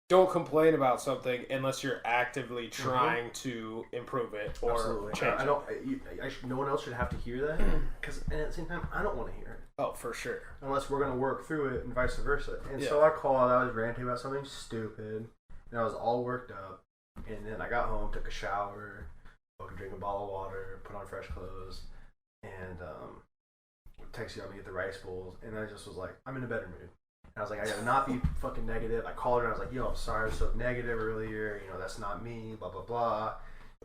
don't complain about something unless you're actively trying to improve it or change it. I don't. No one else should have to hear that. Because at the same time, I don't want to hear it. Oh, for sure. Unless we're gonna work through it and vice versa. And so I called. I was ranting about something stupid, and I was all worked up. And then I got home, took a shower, fucking drink a bottle of water, put on fresh clothes, and texted you on me get the rice bowls, and I just was like, I'm in a better mood. And I was like, I gotta not be fucking negative. I called her and I was like, yo, I'm sorry I was so negative earlier. You know, that's not me, blah, blah, blah.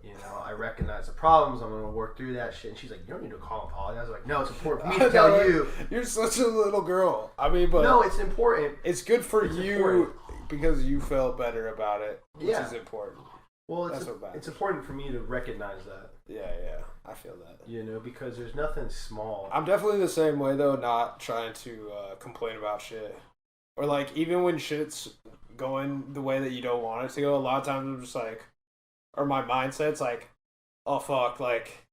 You know, I recognize the problems. I'm gonna work through that shit. And she's like, you don't need to call and apologize. I was like, no, it's important for me to tell you. You're such a little girl. I mean, but no, it's important. It's good for you because you felt better about it, which is important. Well, it's important for me to recognize that. Yeah, I feel that. You know, because there's nothing small. I'm definitely the same way, though, not trying to complain about shit. Or, like, even when shit's going the way that you don't want it to go, a lot of times I'm just like, or my mindset's like, oh, fuck, like,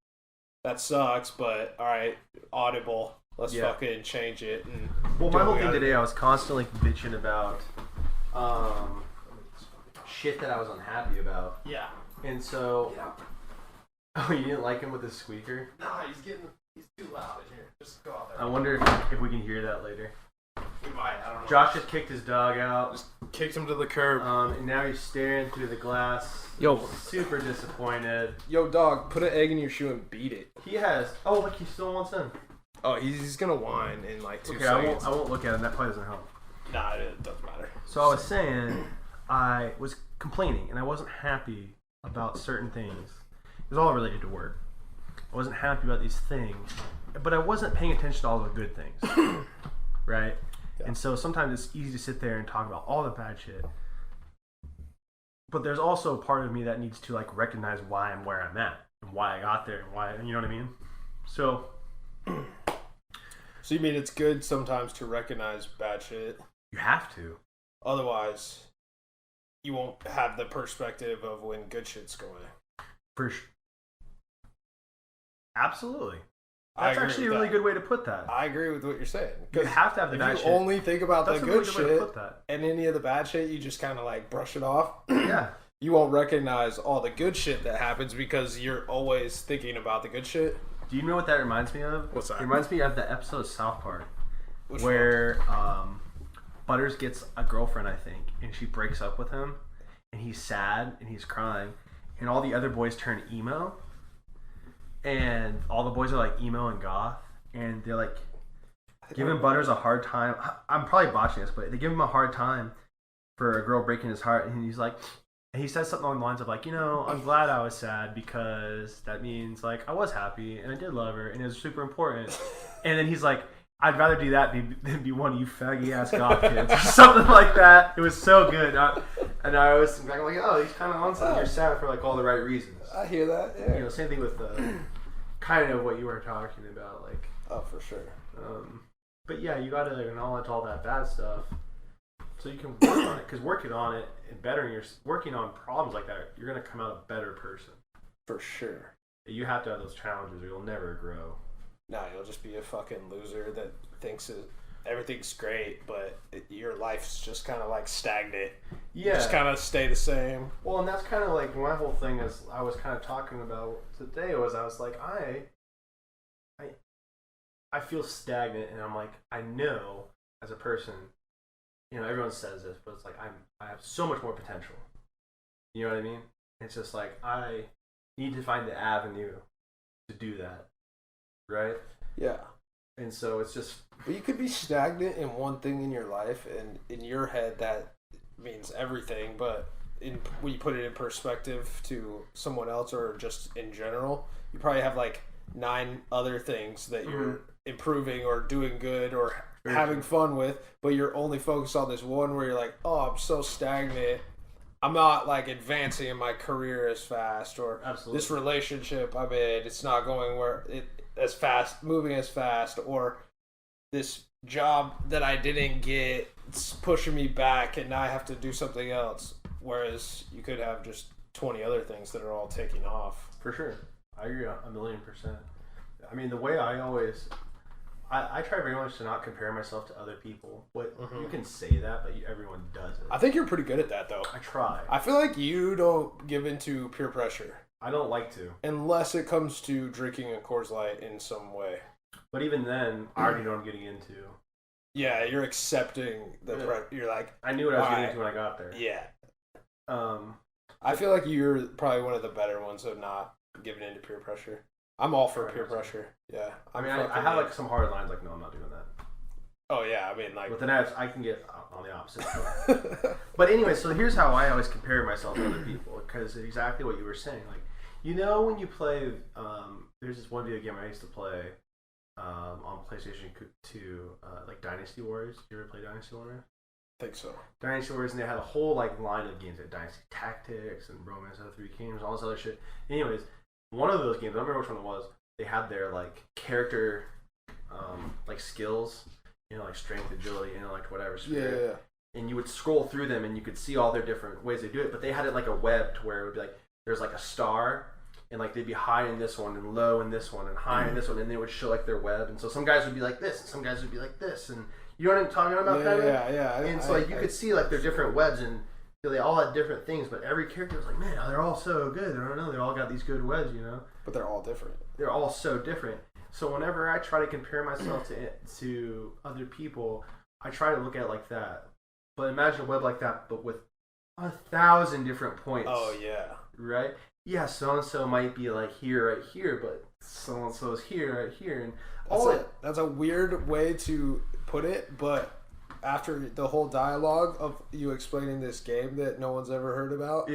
that sucks, but, alright, audible. Let's fucking change it. And well, my whole thing today, I was constantly bitching about shit that I was unhappy about. Yeah. And so... Yeah. Oh, you didn't like him with his squeaker? Nah, he's too loud in here. Just go out there. I wonder if we can hear that later. We might, I don't know. Josh just kicked his dog out. Just kicked him to the curb. And now he's staring through the glass. Yo. Super disappointed. Yo, dog, put an egg in your shoe and beat it. He has. Oh, look, he still wants in. Oh, he's gonna whine in like 2 seconds. I won't look at him. That probably doesn't help. Nah, it doesn't matter. So I was saying, I was complaining, and I wasn't happy about certain things. It was all related to work. I wasn't happy about these things, but I wasn't paying attention to all the good things, right? Yeah. And so sometimes it's easy to sit there and talk about all the bad shit, but there's also a part of me that needs to like recognize why I'm where I'm at and why I got there and why, you know what I mean? So you mean it's good sometimes to recognize bad shit? You have to. Otherwise, you won't have the perspective of when good shit's going. For sure. Absolutely. That's actually a really good way to put that. I agree with what you're saying. You have to have the bad shit. If you only think about the good shit and any of the bad shit, you just kind of like brush it off. Yeah. You won't recognize all the good shit that happens because you're always thinking about the good shit. Do you know what that reminds me of? What's that? It reminds me of the episode of South Park where Butters gets a girlfriend, I think, and she breaks up with him, and he's sad and he's crying, and all the other boys turn emo. And all the boys are like emo and goth, and they're like giving Butters a hard time. I'm probably botching this, but they give him a hard time for a girl breaking his heart, and he's like, And he says something along the lines of like, I'm glad I was sad because that means like I was happy and I did love her and it was super important. And then he's like, I'd rather do that than be one of you faggy ass goth kids or something like that. It was so good. And I was like, oh, he's kind of on something. You're sad for like all the right reasons. I hear that. Yeah. Same thing with kind of what you were talking about, like. Oh, for sure. But yeah, you got to acknowledge all that bad stuff. So you can work on it, because working on it and working on problems like that, you're going to come out a better person. For sure. You have to have those challenges or you'll never grow. No, you'll just be a fucking loser that thinks everything's great, but your life's just kind of like stagnant. Yeah. You just kind of stay the same. Well, and that's kind of like my whole thing is I was kind of talking about today was I was like, I feel stagnant, and I'm like, I know as a person, everyone says this, but it's like I have so much more potential. You know what I mean? It's just like I need to find the avenue to do that, right? Yeah. And so it's just. But you could be stagnant in one thing in your life, and in your head that means everything. But when you put it in perspective to someone else or just in general, you probably have like 9 other things that you're improving or doing good or having fun with, but you're only focused on this one where you're like, oh, I'm so stagnant. I'm not like advancing in my career as fast, or this relationship I'm in, it's not going as fast, moving as fast, or this job that I didn't get, it's pushing me back and now I have to do something else. Whereas you could have just 20 other things that are all taking off. For sure. I agree 1,000,000%. I mean, the way I try very much to not compare myself to other people. You can say that, but everyone does it. I think you're pretty good at that, though. I try. I feel like you don't give into peer pressure. I don't like to. Unless it comes to drinking a Coors Light in some way. But even then, I already know what I'm getting into. Yeah, you're accepting the you're like, I knew what I was getting into when I got there. Yeah. I feel like you're probably one of the better ones of not giving into peer pressure. I'm all for peer pressure. Yeah. I have like some hard lines like, no, I'm not doing that. Oh, yeah. I mean, like. But then I can get on the opposite. But anyway, so here's how I always compare myself to other people. Because exactly what you were saying. Like, when you play, there's this one video game I used to play on PlayStation 2, like Dynasty Warriors. Did you ever play Dynasty Warriors? I think so. Dynasty Warriors, and they had a whole like line of games like Dynasty Tactics and Romance of the Three Kingdoms, all this other shit. Anyways, one of those games, I don't remember which one it was, they had their like character like skills, like strength, agility, intellect, whatever. Yeah. And you would scroll through them and you could see all their different ways they do it, but they had it like a web to where it would be like there's like a star and like they'd be high in this one and low in this one and high in this one, and they would show like their web, and so some guys would be like this and some guys would be like this, and you know what I'm talking about? Yeah. And so like you could see like their different webs, and they all had different things, but every character was like, man, they're all so good. I don't know, they all got these good webs, But they're all different. They're all so different. So whenever I try to compare myself to other people, I try to look at it like that. But imagine a web like that, but with 1,000 different points. Oh yeah. Right? Yeah, so and so might be like here, right here, but so and so is here, right here, and that's a weird way to put it, but after the whole dialogue of you explaining this game that no one's ever heard about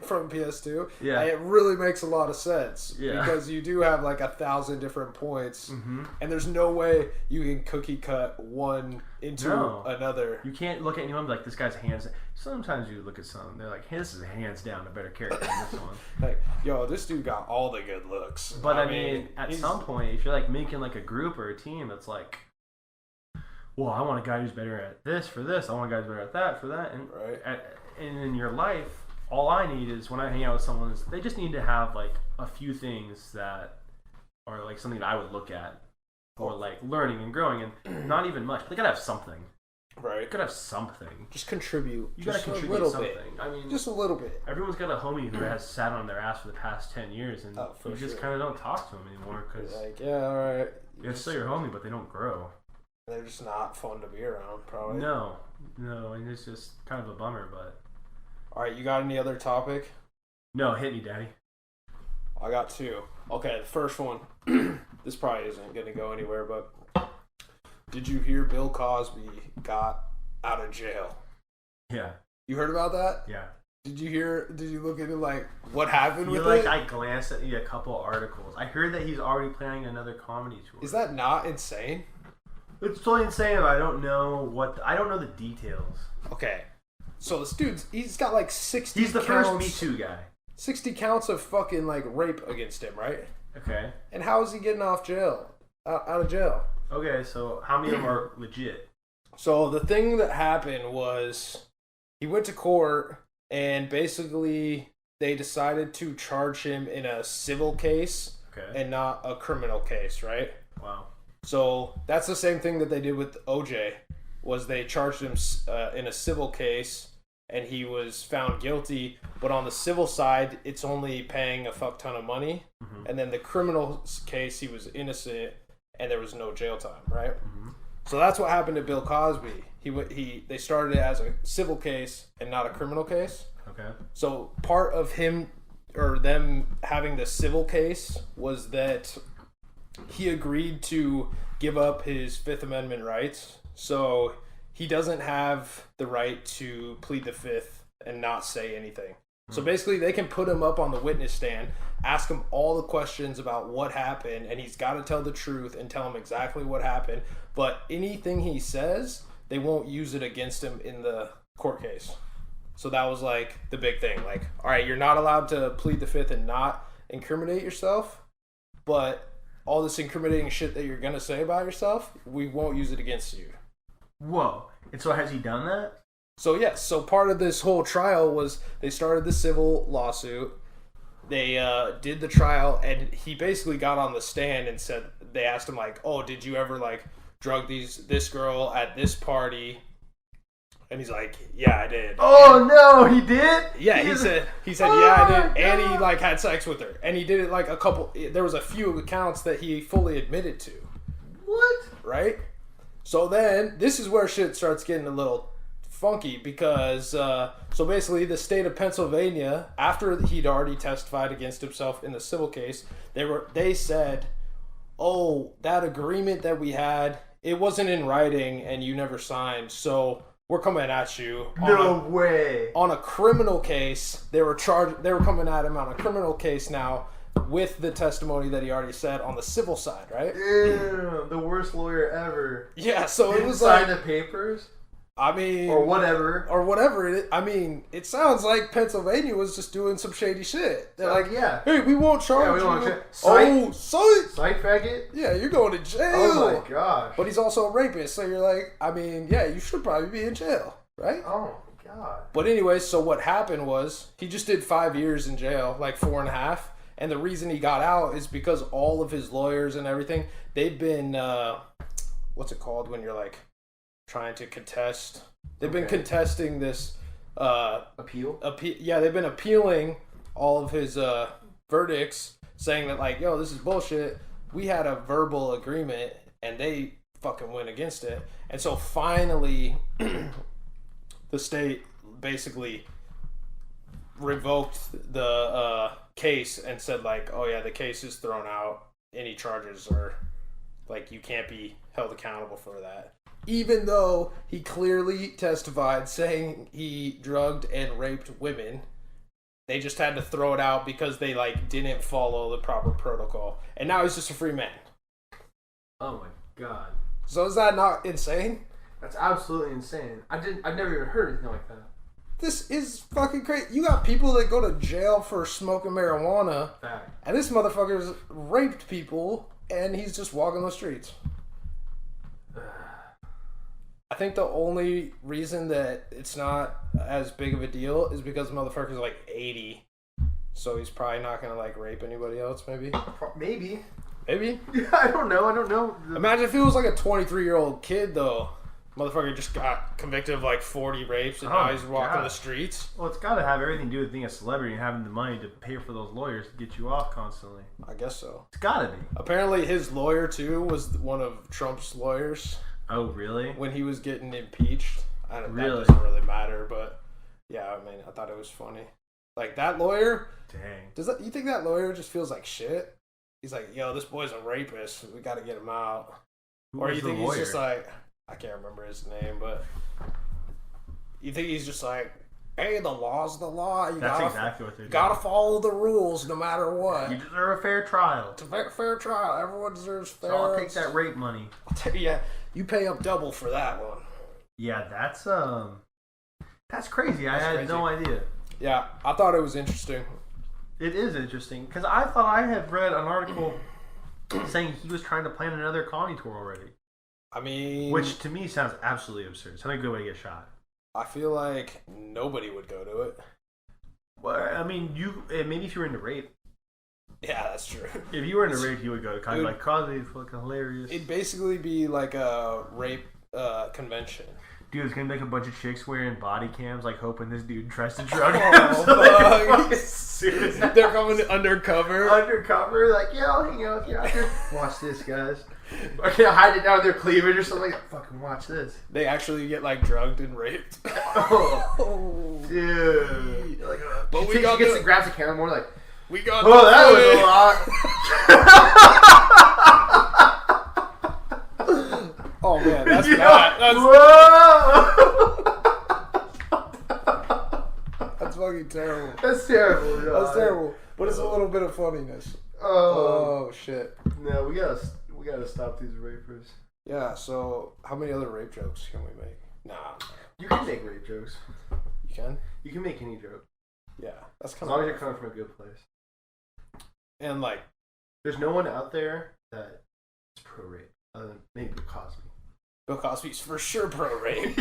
from PS2, it really makes a lot of sense. Yeah. Because you do have like 1,000 different points, and there's no way you can cookie cut one into another. You can't look at anyone and be like, this guy's hands. Sometimes you look at some, they're like, hey, this is hands down a better character than this one. Like, yo, this dude got all the good looks. But I mean, at some point, if you're like making like a group or a team, it's like, well, I want a guy who's better at this for this. I want a guy who's better at that for that. And, and in your life, all I need is when I hang out with someone, is they just need to have like a few things that are like something that I would look at for like learning and growing, and not even much. But they gotta have something. Right. You gotta have something. Just contribute. You gotta contribute something. Bit. I mean, just a little bit. Everyone's got a homie who has sat on their ass for the past 10 years, and you just kind of don't talk to them anymore because like, yeah, all right. You're still your homie, but they don't grow. They're just not fun to be around, probably. No, and it's just kind of a bummer, but... Alright, you got any other topic? No, hit me, Daddy. I got 2. Okay, the first one, this probably isn't going to go anywhere, but did you hear Bill Cosby got out of jail? Yeah. You heard about that? Yeah. Did you look into like what happened with like it? I glanced at a couple articles. I heard that he's already planning another comedy tour. Is that not insane? It's totally insane, but I don't know the details. Okay. So this dude's, he's got like 60 He's the counts, first Me Too guy. 60 counts of fucking like rape against him, right? Okay. And how is he getting off jail? Out of jail. Okay, so how many of them are legit? So the thing that happened was he went to court and basically they decided to charge him in a civil case and not a criminal case, right? Wow. So that's the same thing that they did with OJ, was they charged him in a civil case and he was found guilty, but on the civil side, it's only paying a fuck ton of money. Mm-hmm. And then the criminal case, he was innocent and there was no jail time, right? Mm-hmm. So that's what happened to Bill Cosby. They started it as a civil case and not a criminal case. Okay. So part of him or them having the civil case was that he agreed to give up his Fifth Amendment rights. So he doesn't have the right to plead the Fifth and not say anything. So basically they can put him up on the witness stand, ask him all the questions about what happened, and he's got to tell the truth and tell him exactly what happened. But anything he says, they won't use it against him in the court case. So that was like the big thing. Like, all right, you're not allowed to plead the Fifth and not incriminate yourself, but all this incriminating shit that you're going to say about yourself, we won't use it against you. Whoa. And so has he done that? So yes, so part of this whole trial was they started the civil lawsuit. They did the trial, and he basically got on the stand and said, they asked him like, "Oh, did you ever like drug this girl at this party?" And he's like, "Yeah, I did." Oh no, he did? Yeah, he said, "Yeah, I did," and he like had sex with her, and he did it like a couple. There was a few accounts that he fully admitted to. What? Right? So then this is where shit starts getting a little funky because so basically the state of Pennsylvania, after he'd already testified against himself in the civil case, they said, "Oh, that agreement that we had, it wasn't in writing and you never signed, so we're coming at you." No way. On a criminal case, they were coming at him on a criminal case now with the testimony that he already said on the civil side, right? Ew, the worst lawyer ever. Yeah, so it was sign like the papers? I mean, or whatever. I mean, it sounds like Pennsylvania was just doing some shady shit. They're like, yeah, "Hey, we won't charge you." Oh, psych faggot. Yeah, you're going to jail. Oh my gosh. But he's also a rapist, so you're like, I mean, yeah, you should probably be in jail, right? Oh my god. But anyway, so what happened was he just did 5 years in jail, like 4.5, and the reason he got out is because all of his lawyers and everything, they've been what's it called when you're like trying to contest? They've been contesting this appeal. Yeah, they've been appealing all of his verdicts, saying that like, "Yo, this is bullshit. We had a verbal agreement, and they fucking went against it." And so finally, the state basically revoked the case and said like, "Oh yeah, the case is thrown out. Any charges are like, you can't be held accountable for that." Even though he clearly testified saying he drugged and raped women, they just had to throw it out because they like didn't follow the proper protocol. And now he's just a free man. Oh my god. So is that not insane? That's absolutely insane. I've never even heard anything like that. This is fucking crazy. You got people that go to jail for smoking marijuana, and this motherfucker's raped people, and he's just walking the streets. I think the only reason that it's not as big of a deal is because the motherfucker's like 80. So he's probably not going to like rape anybody else, maybe? Maybe? Yeah, I don't know. Imagine if it was like a 23-year-old kid, though. Motherfucker just got convicted of like 40 rapes and now he's walking the streets. Well, it's got to have everything to do with being a celebrity and having the money to pay for those lawyers to get you off constantly. I guess so. It's got to be. Apparently his lawyer, too, was one of Trump's lawyers. Oh, really? When he was getting impeached. That Really? doesn't really matter, but yeah, I mean, I thought it was funny. Like, that lawyer... Dang. You think that lawyer just feels like shit? He's like, "Yo, this boy's a rapist. We got to get him out." Or you think he's just like... I can't remember his name, but... You think he's just like... hey, the law's the law. That's exactly what they're doing. Gotta follow the rules no matter what. You deserve a fair trial. It's a fair trial. Everyone deserves fair. So I'll take that rape money. Yeah, you pay up double for that one. Yeah, that's crazy. I had no idea. Yeah, I thought it was interesting. It is interesting because I thought I had read an article saying he was trying to plan another comedy tour already. I mean, which to me sounds absolutely absurd. Sounds like a good way to get shot. I feel like nobody would go to it. Well, I mean, maybe if you were into rape. Yeah, that's true. If you were into rape, you would go to kind of like Cosby, fucking hilarious. It'd basically be like a rape convention. Dude, it's gonna be like a bunch of chicks wearing body cams, like hoping this dude tries to drug them. They're coming undercover. Undercover, like, yeah, I'll hang out with you out here. Watch this, guys. Or can I hide it down their cleavage or something like that? Fucking watch this. They actually get like drugged and raped. Oh, dude. Like, but she grabs the camera more like, we got. Oh, that was a lot. Oh man, that's bad. That's fucking terrible. That's terrible. No, that's terrible. But it's a little bit of funniness. Oh shit. No, we gotta stop these rapers. Yeah. So, how many other rape jokes can we make? Nah. You can make rape jokes. You can. You can make any joke. Yeah, that's kind of. As long as you're coming from a good place. And like, there's no one out there that is pro rape other than maybe Bill Cosby. Bill Cosby's for sure pro rape.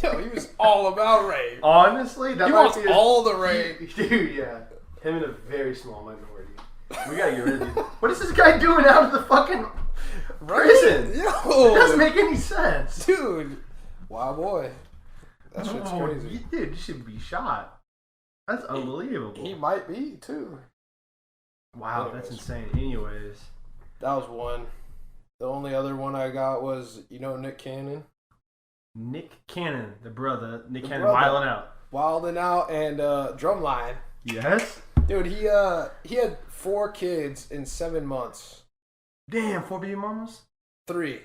Yo, he was all about rape. Honestly, that he wants all the rape. Dude, yeah. Him in a very small minority. We gotta get rid of these. What is this guy doing out of the fucking prison? Yo, it doesn't make any sense. Dude. Wow, boy. That shit's crazy. Dude, you should be shot. That's unbelievable. He might be, too. Wow, anyways. That's insane. Anyways. That was one. The only other one I got was, Nick Cannon. Nick Cannon, the brother. Nick Cannon wilding out. Wilding out and Drumline. Yes? Dude, he had 4 kids in 7 months. Damn, 4 baby mamas? 3.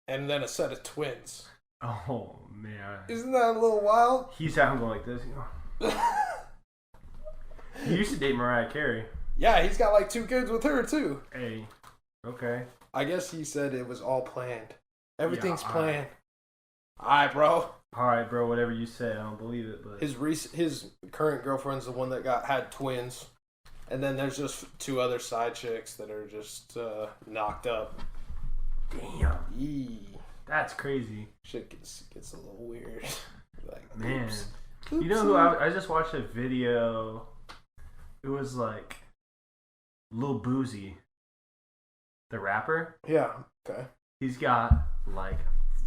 And then a set of twins. Oh, man. Isn't that a little wild? He's out going like this, He used to date Mariah Carey. Yeah, he's got like 2 kids with her, too. Hey. Okay. I guess he said it was all planned. Everything's planned. Alright, bro. Alright, bro. Whatever you say, I don't believe it. But his current girlfriend's the one that had twins, and then there's just 2 other side chicks that are just knocked up. Damn. Yee. That's crazy. Shit gets a little weird. Like, man, oops. You know who I just watched a video. It was like Lil Boozy. The rapper? Yeah, okay. He's got like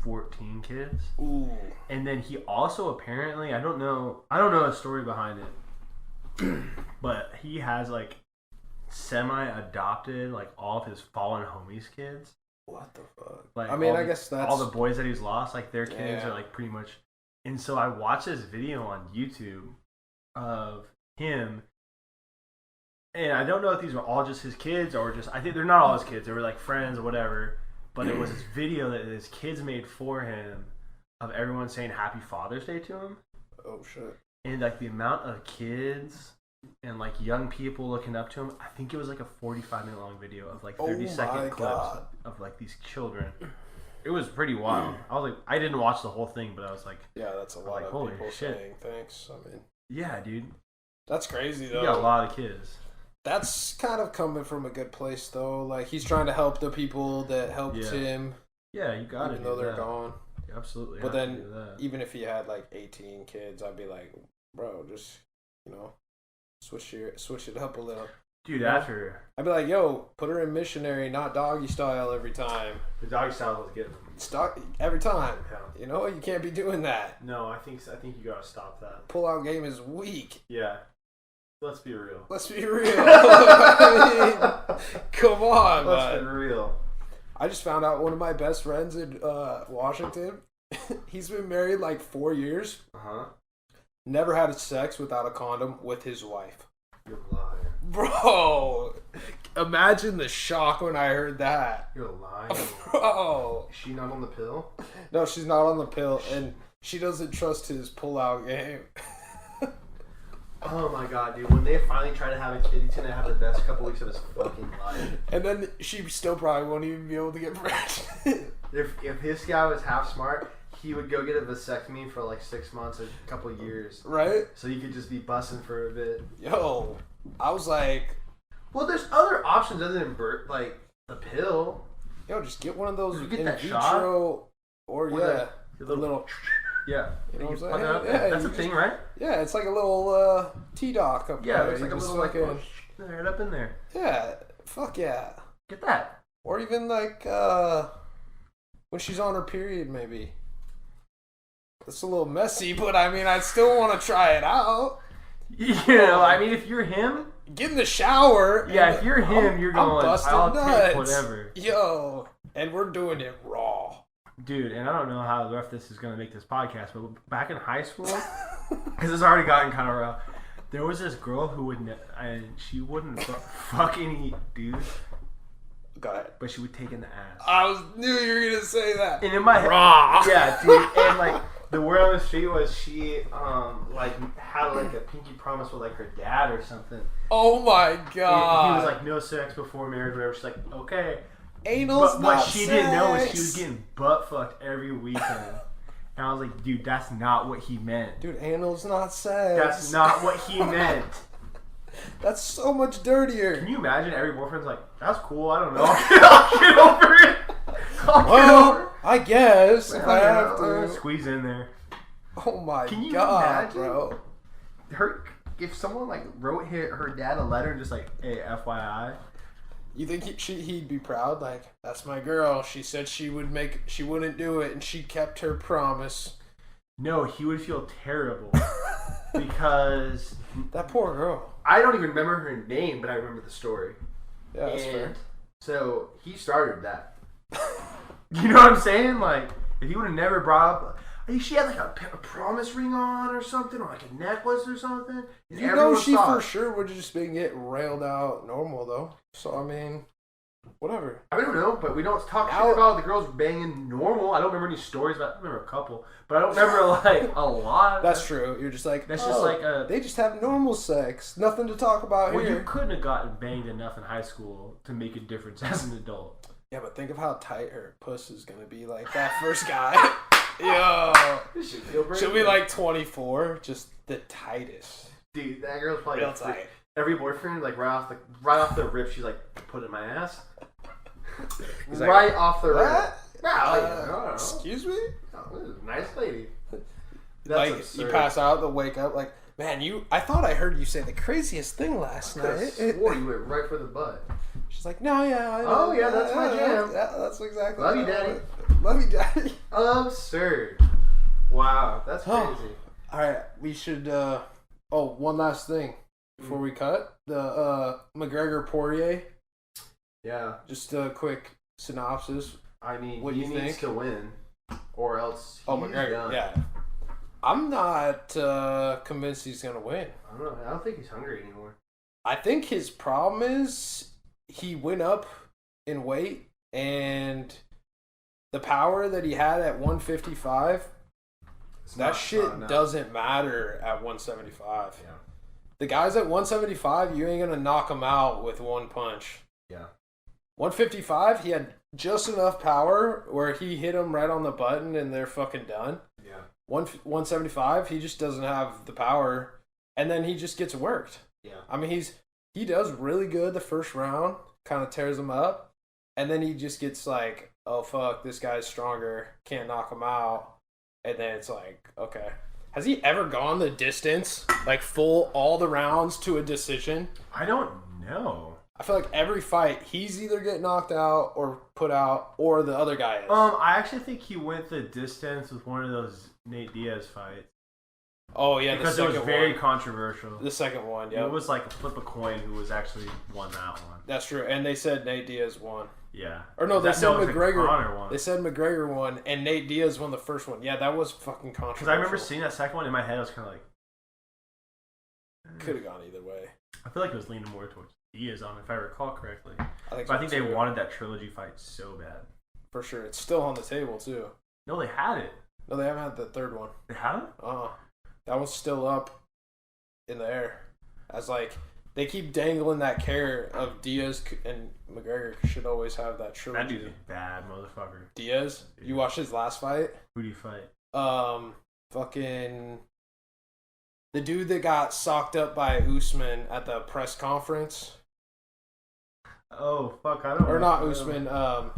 14 kids. Ooh. And then he also apparently, I don't know a story behind it, but he has like semi-adopted like all of his fallen homies' kids. What the fuck? Like, I mean, I guess that's... all the boys that he's lost, like their kids are like pretty much... And so I watched this video on YouTube of him. And I don't know if these were all just his kids or just... I think they're not all his kids. They were like friends or whatever. But it was this video that his kids made for him of everyone saying Happy Father's Day to him. Oh, shit. And like the amount of kids and like young people looking up to him. I think it was like a 45-minute long video of like 30-second clips of like these children. It was pretty wild. I was like, I didn't watch the whole thing, but I was like... Yeah, that's a lot of people saying thanks. I mean... Yeah, dude. That's crazy, though. He got a lot of kids. That's kind of coming from a good place, though. Like, he's trying to help the people that helped him. Yeah, you got it. Even though they're gone. Absolutely. But then, even if he had, like, 18 kids, I'd be like, bro, just, switch it up a little. Dude, after... I'd be like, yo, put her in missionary, not doggy style every time. The doggy style was getting every time. Yeah. You can't be doing that. No, I think you gotta stop that. Pull-out game is weak. Yeah. Let's be real. I mean, come on, Let's be real. I just found out one of my best friends in Washington, he's been married like 4 years. Uh-huh. Never had sex without a condom with his wife. You're lying. Bro, imagine the shock when I heard that. You're lying. Bro. Is she not on the pill? No, she's not on the pill, and she doesn't trust his pull-out game. Oh my god, dude! When they finally try to have a kid, he's gonna have the best couple weeks of his fucking life. And then she still probably won't even be able to get pregnant. If this guy was half smart, he would go get a vasectomy for like 6 months, or a couple years, right? So he could just be busting for a bit. Yo, I was like, well, there's other options other than like the pill. Yo, just get one of those you get in that vitro, shot? or the little. Yeah, you know what I'm saying? Yeah, that's a thing, right? Yeah, it's like a little T-doc up there. Yeah, it's like a little like right up in there. Yeah, fuck yeah. Get that. Or even like when she's on her period, maybe. It's a little messy, but I mean, I'd still want to try it out. You know, I mean, if you're him, get in the shower. Yeah, if you're him, you're going, I'll take whatever. Yo, and we're doing it raw. Dude, and I don't know how rough this is going to make this podcast, but back in high school, because it's already gotten kind of rough, there was this girl who she wouldn't fuck any dudes. Go ahead. But she would take in the ass. I knew you were going to say that. And in my head, raw. Yeah, dude, and like, the word on the street was she, like, had like a pinky promise with like her dad or something. Oh my god. And he was like, no sex before marriage, whatever. She's like, okay. Anal's but not what she sex. didn't know was she was getting butt fucked every weekend. And I was like, dude, that's not what he meant. Dude, anal's not sex. That's not what he meant. That's so much dirtier. Can you imagine every boyfriend's like, that's cool, I don't know. I'll get over it. Well, I guess if I have to. Squeeze in there. Oh my Can you god, imagine? bro. If someone like wrote her dad a letter and just like, hey, FYI. You think he'd be proud? Like, that's my girl. She said she wouldn't do it, and she kept her promise. No, he would feel terrible because that poor girl. I don't even remember her name, but I remember the story. Yeah, that's fair. So he started that. You know what I'm saying? Like, if he would have never brought up, she had like a promise ring on or something, or like a necklace or something. You know, she for sure would just been getting railed out normal though. So I mean, whatever. I don't know, but we don't talk shit about the girls banging normal. I don't remember any stories about. I remember a couple, but I don't remember like a lot. That's true. You're just like, that's just like they just have normal sex. Nothing to talk about here. Well, you couldn't have gotten banged enough in high school to make a difference as an adult. Yeah, but think of how tight her puss is gonna be. Like that first guy. Yo, she'll be like 24, just the tightest. Dude, that girl's probably real tight. Every boyfriend, like right off the rip, she's like, put it in my ass. He's right like, off the rip. Excuse me? Oh, this is a nice lady. That's like absurd. You pass out, they'll wake up like, man, I thought I heard you say the craziest thing last night. I swore you went right for the butt. She's like, no, yeah. That's my jam. That's exactly. Love you, daddy. Love you, daddy. Absurd. Wow, that's crazy. All right, we should. One last thing before we cut the McGregor Poirier. Yeah. Just a quick synopsis. I mean, what do you think? Needs to win, or else. McGregor. Done. Yeah. I'm not convinced he's gonna win. I don't know. I don't think he's hungry anymore. I think his problem is he went up in weight, and the power that he had at 155, doesn't matter at 175. Yeah. The guys at 175, you ain't gonna knock them out with one punch. Yeah. 155, he had just enough power where he hit them right on the button and they're fucking done. Yeah. 175, he just doesn't have the power, and then he just gets worked. Yeah. I mean, he does really good the first round, kind of tears him up, and then he just gets like, oh fuck, this guy's stronger, can't knock him out, and then it's like, okay. Has he ever gone the distance, like full all the rounds to a decision? I don't know. I feel like every fight, he's either getting knocked out or put out, or the other guy is. I actually think he went the distance with one of those Nate Diaz fights. Oh, yeah, because it was very controversial. The second one, yeah. It was like a flip a coin who was actually won that one. That's true, and they said Nate Diaz won. Yeah. Or no, they said McGregor won. They said McGregor won, and Nate Diaz won the first one. Yeah, that was fucking controversial. Because I remember seeing that second one in my head, I was kind of like... Could have gone either way. I feel like it was leaning more towards Diaz on, if I recall correctly. I think they wanted that trilogy fight so bad. For sure. It's still on the table, too. No, they had it. No, they haven't had the third one. They haven't? That one's still up. in the air. As like they keep dangling that carrot of Diaz and McGregor should always have that trilogy. That dude's a bad motherfucker. Diaz, you watched his last fight? Who do you fight? Fucking the dude that got socked up by Usman at the press conference. Oh fuck, I don't know. Or not Usman. Oh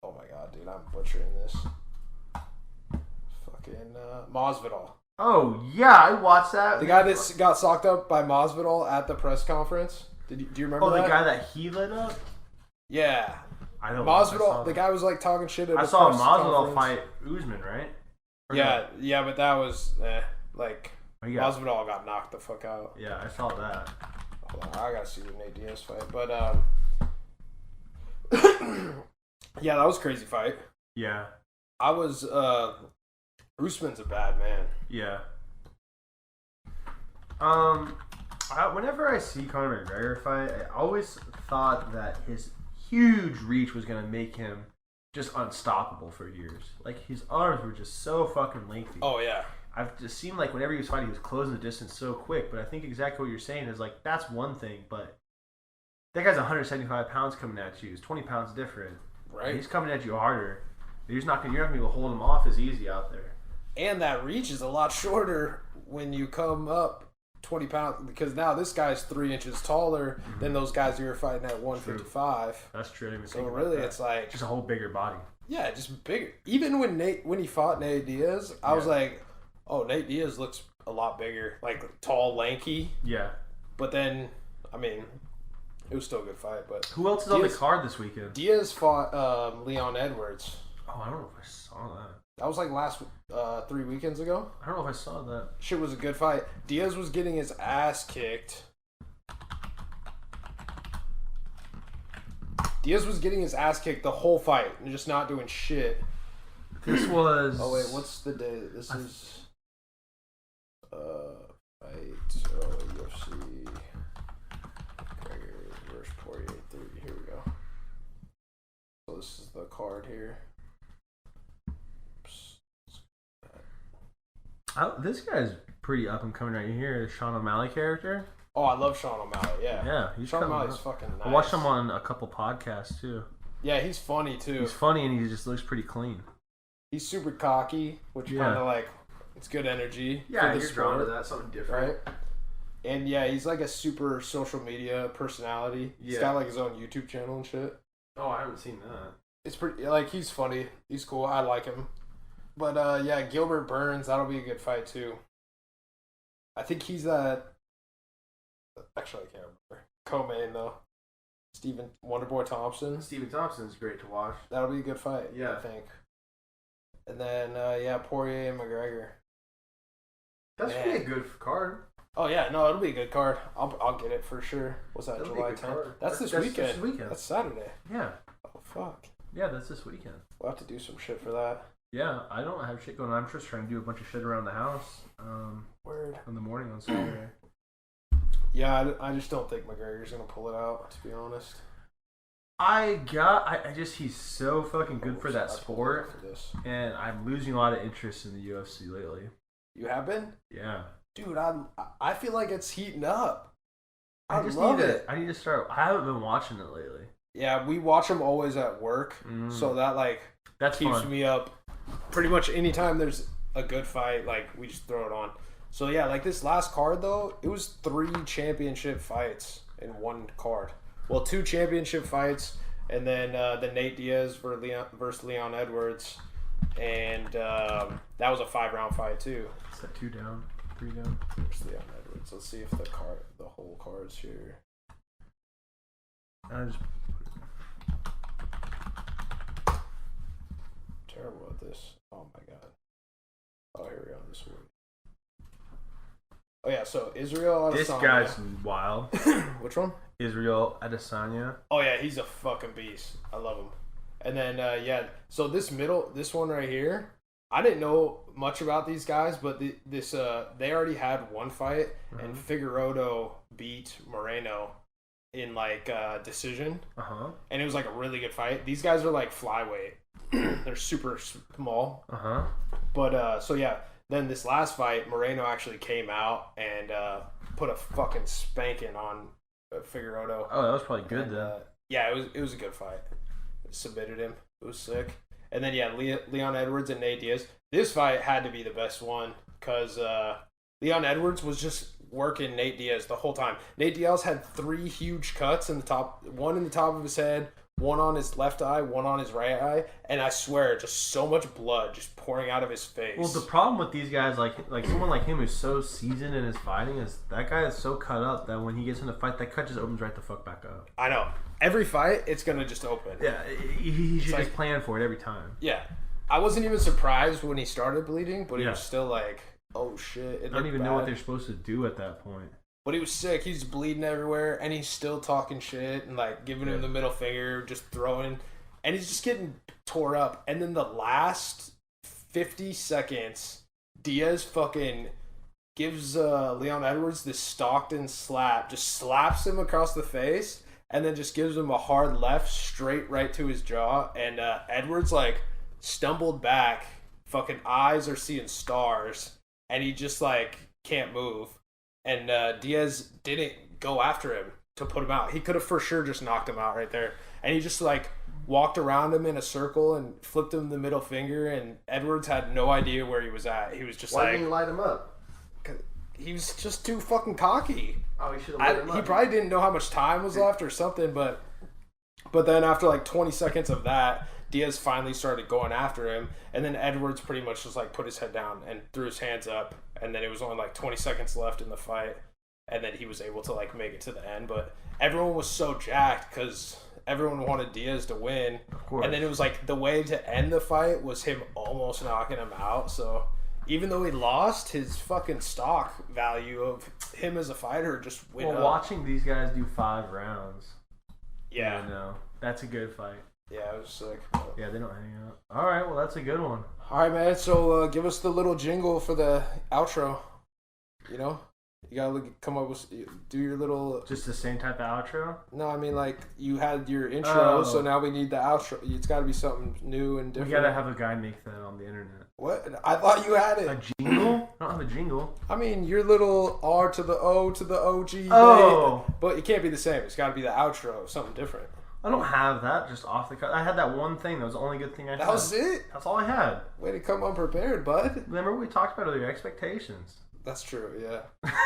my god, dude, I'm butchering this. Fucking Masvidal. Oh yeah, I watched that. The guy that got socked up by Masvidal at the press conference. Do you remember that? Oh, the guy that he lit up? Yeah. I know. Masvidal, the guy was like talking shit at I saw Masvidal fight Usman, right? Or yeah, no? Yeah, but that was like Masvidal got knocked the fuck out. Yeah, I saw that. Hold on, I gotta see the Nate Diaz fight, but yeah, that was a crazy fight. Yeah. I was Usman's a bad man. Yeah. Whenever I see Conor McGregor fight, I always thought that his huge reach was gonna make him just unstoppable for years. Like his arms were just so fucking lengthy. Oh yeah. I've just seemed like whenever he was fighting, he was closing the distance so quick. But I think exactly what you're saying is like that's one thing, but that guy's 175 pounds coming at you. He's 20 pounds different. Right. He's coming at you harder. You're not gonna be able to hold him off as easy out there. And that reach is a lot shorter when you come up 20 pounds because now this guy's 3 inches taller than those guys you were fighting at 155. True. That's true. So really, it's like just a whole bigger body. Yeah, just bigger. Even when he fought Nate Diaz, I was like, oh, Nate Diaz looks a lot bigger, like tall, lanky. Yeah. But then, I mean, it was still a good fight. But who else is on the card this weekend? Diaz fought Leon Edwards. Oh, I don't know if I saw that. That was like last 3 weekends ago. I don't know if I saw that. Shit was a good fight. Diaz was getting his ass kicked. Diaz was getting his ass kicked the whole fight and just not doing shit. This was... Oh, wait, what's the day? This is... fight... Oh, UFC... McGregor versus Poirier 3. Here we go. So this is the card here. This guy's pretty up and coming right here. Sean O'Malley character. Oh, I love Sean O'Malley. Yeah. Yeah, Sean O'Malley's fucking nice. I watched him on a couple podcasts too. Yeah, he's funny too. He's funny and he just looks pretty clean. He's super cocky, which kind of like it's good energy. Yeah, for the you're sport, drawn to that, something different, right? And yeah, he's like a super social media personality. He's got like his own YouTube channel and shit. Oh, I haven't seen that. It's pretty like he's funny. He's cool. I like him. But yeah, Gilbert Burns, that'll be a good fight too. I think he's that. Actually, I can't remember. Co-main though. Stephen Wonderboy Thompson. Stephen Thompson's great to watch. That'll be a good fight. Yeah, I think. And then yeah, Poirier and McGregor. That's gonna be a good card. Oh yeah, no, it'll be a good card. I'll get it for sure. What's that? That'll July 10th. That's this weekend. This weekend. That's Saturday. Yeah. Oh fuck. Yeah, that's this weekend. We'll have to do some shit for that. Yeah, I don't have shit going on. I'm just trying to do a bunch of shit around the house. Word. In the morning on Saturday. Yeah, I just don't think McGregor's gonna pull it out. To be honest. I just he's so fucking good for that sport, and I'm losing a lot of interest in the UFC lately. You have been? Yeah. Dude, I feel like it's heating up. I need to start. I haven't been watching it lately. Yeah, we watch them always at work, so that keeps fun. me up. Pretty much anytime there's a good fight, like we just throw it on. So yeah, like this last card though, it was 3 championship fights in one card. Well, 2 championship fights, and then the Nate Diaz versus Leon Edwards, and that was a 5-round fight too. Is that 2 down, 3 down? Versus Leon Edwards. Let's see if the whole card's here. I just terrible at this. Oh my god. Oh, here we go. This one. Oh yeah, so Israel Adesanya. This guy's wild. Which one? Israel Adesanya. Oh yeah, he's a fucking beast. I love him. And then yeah, so this one right here, I didn't know much about these guys, but they already had one fight, and Figueroa beat Moreno in like decision. And it was like a really good fight. These guys are like flyweight. They're super small. Uh-huh. But so yeah, then this last fight, Moreno actually came out and put a fucking spanking on Figueroa. Oh, that was probably good then. Yeah, it was a good fight. Submitted him. It was sick. And then Leon Edwards and Nate Diaz. This fight had to be the best one because Leon Edwards was just working Nate Diaz the whole time. Nate Diaz had 3 huge cuts in the top, one in the top of his head, one on his left eye, one on his right eye, and I swear, just so much blood just pouring out of his face. Well, the problem with these guys, like someone like him who's so seasoned in his fighting, is that guy is so cut up that when he gets in a fight, that cut just opens right the fuck back up. I know. Every fight, it's gonna just open. Yeah, he should just plan for it every time. Yeah. I wasn't even surprised when he started bleeding, but he was still like, oh shit. I don't even know what they're supposed to do at that point. But he was sick. He's bleeding everywhere, and he's still talking shit and like giving him the middle finger, just throwing, and he's just getting tore up. And then the last 50 seconds, Diaz fucking gives Leon Edwards this Stockton slap, just slaps him across the face, and then just gives him a hard left straight right to his jaw. And Edwards like stumbled back, fucking eyes are seeing stars, and he just like can't move. And Diaz didn't go after him to put him out. He could have for sure just knocked him out right there. And he just like walked around him in a circle and flipped him the middle finger. And Edwards had no idea where he was at. He was just Why didn't he light him up? He was just too fucking cocky. Oh, he should have lit him up. He probably didn't know how much time was left or something. But then after like 20 seconds of that, Diaz finally started going after him, and then Edwards pretty much just like put his head down and threw his hands up, and then it was only like 20 seconds left in the fight, and then he was able to like make it to the end. But everyone was so jacked because everyone wanted Diaz to win, and then it was like the way to end the fight was him almost knocking him out. So even though he lost, his fucking stock value of him as a fighter just went up. Watching these guys do 5 rounds, that's a good fight. Yeah, it was sick. Yeah, they don't hang out. All right, well, that's a good one. All right, man. So give us the little jingle for the outro. You know, you gotta come up with do your little. Just the same type of outro. No, I mean like you had your intro, so now we need the outro. It's got to be something new and different. We gotta have a guy make that on the internet. What? I thought you had it. A jingle? I don't have a jingle. I mean, your little R to the O to the OG. Oh. But it can't be the same. It's got to be the outro, something different. I don't have that just off the cut. I had that one thing. That was the only good thing I had. That was it? That's all I had. Way to come unprepared, bud. Remember what we talked about earlier, expectations. That's true, yeah.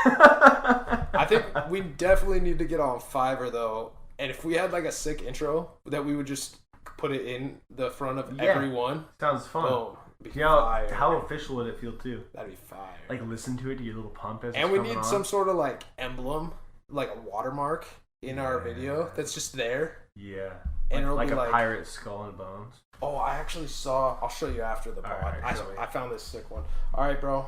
I think we definitely need to get on Fiverr, though. And if we had like a sick intro, that we would just put it in the front of everyone. Sounds fun. Boom. How official would it feel, too? That'd be fire. Like, listen to it, your little pump as and we need some sort of like emblem, like a watermark in our video that's just there. Yeah. And it'll like be a like pirate skull and bones. Oh, I actually saw. I'll show you after the pod. Right, I found this sick one. All right, bro.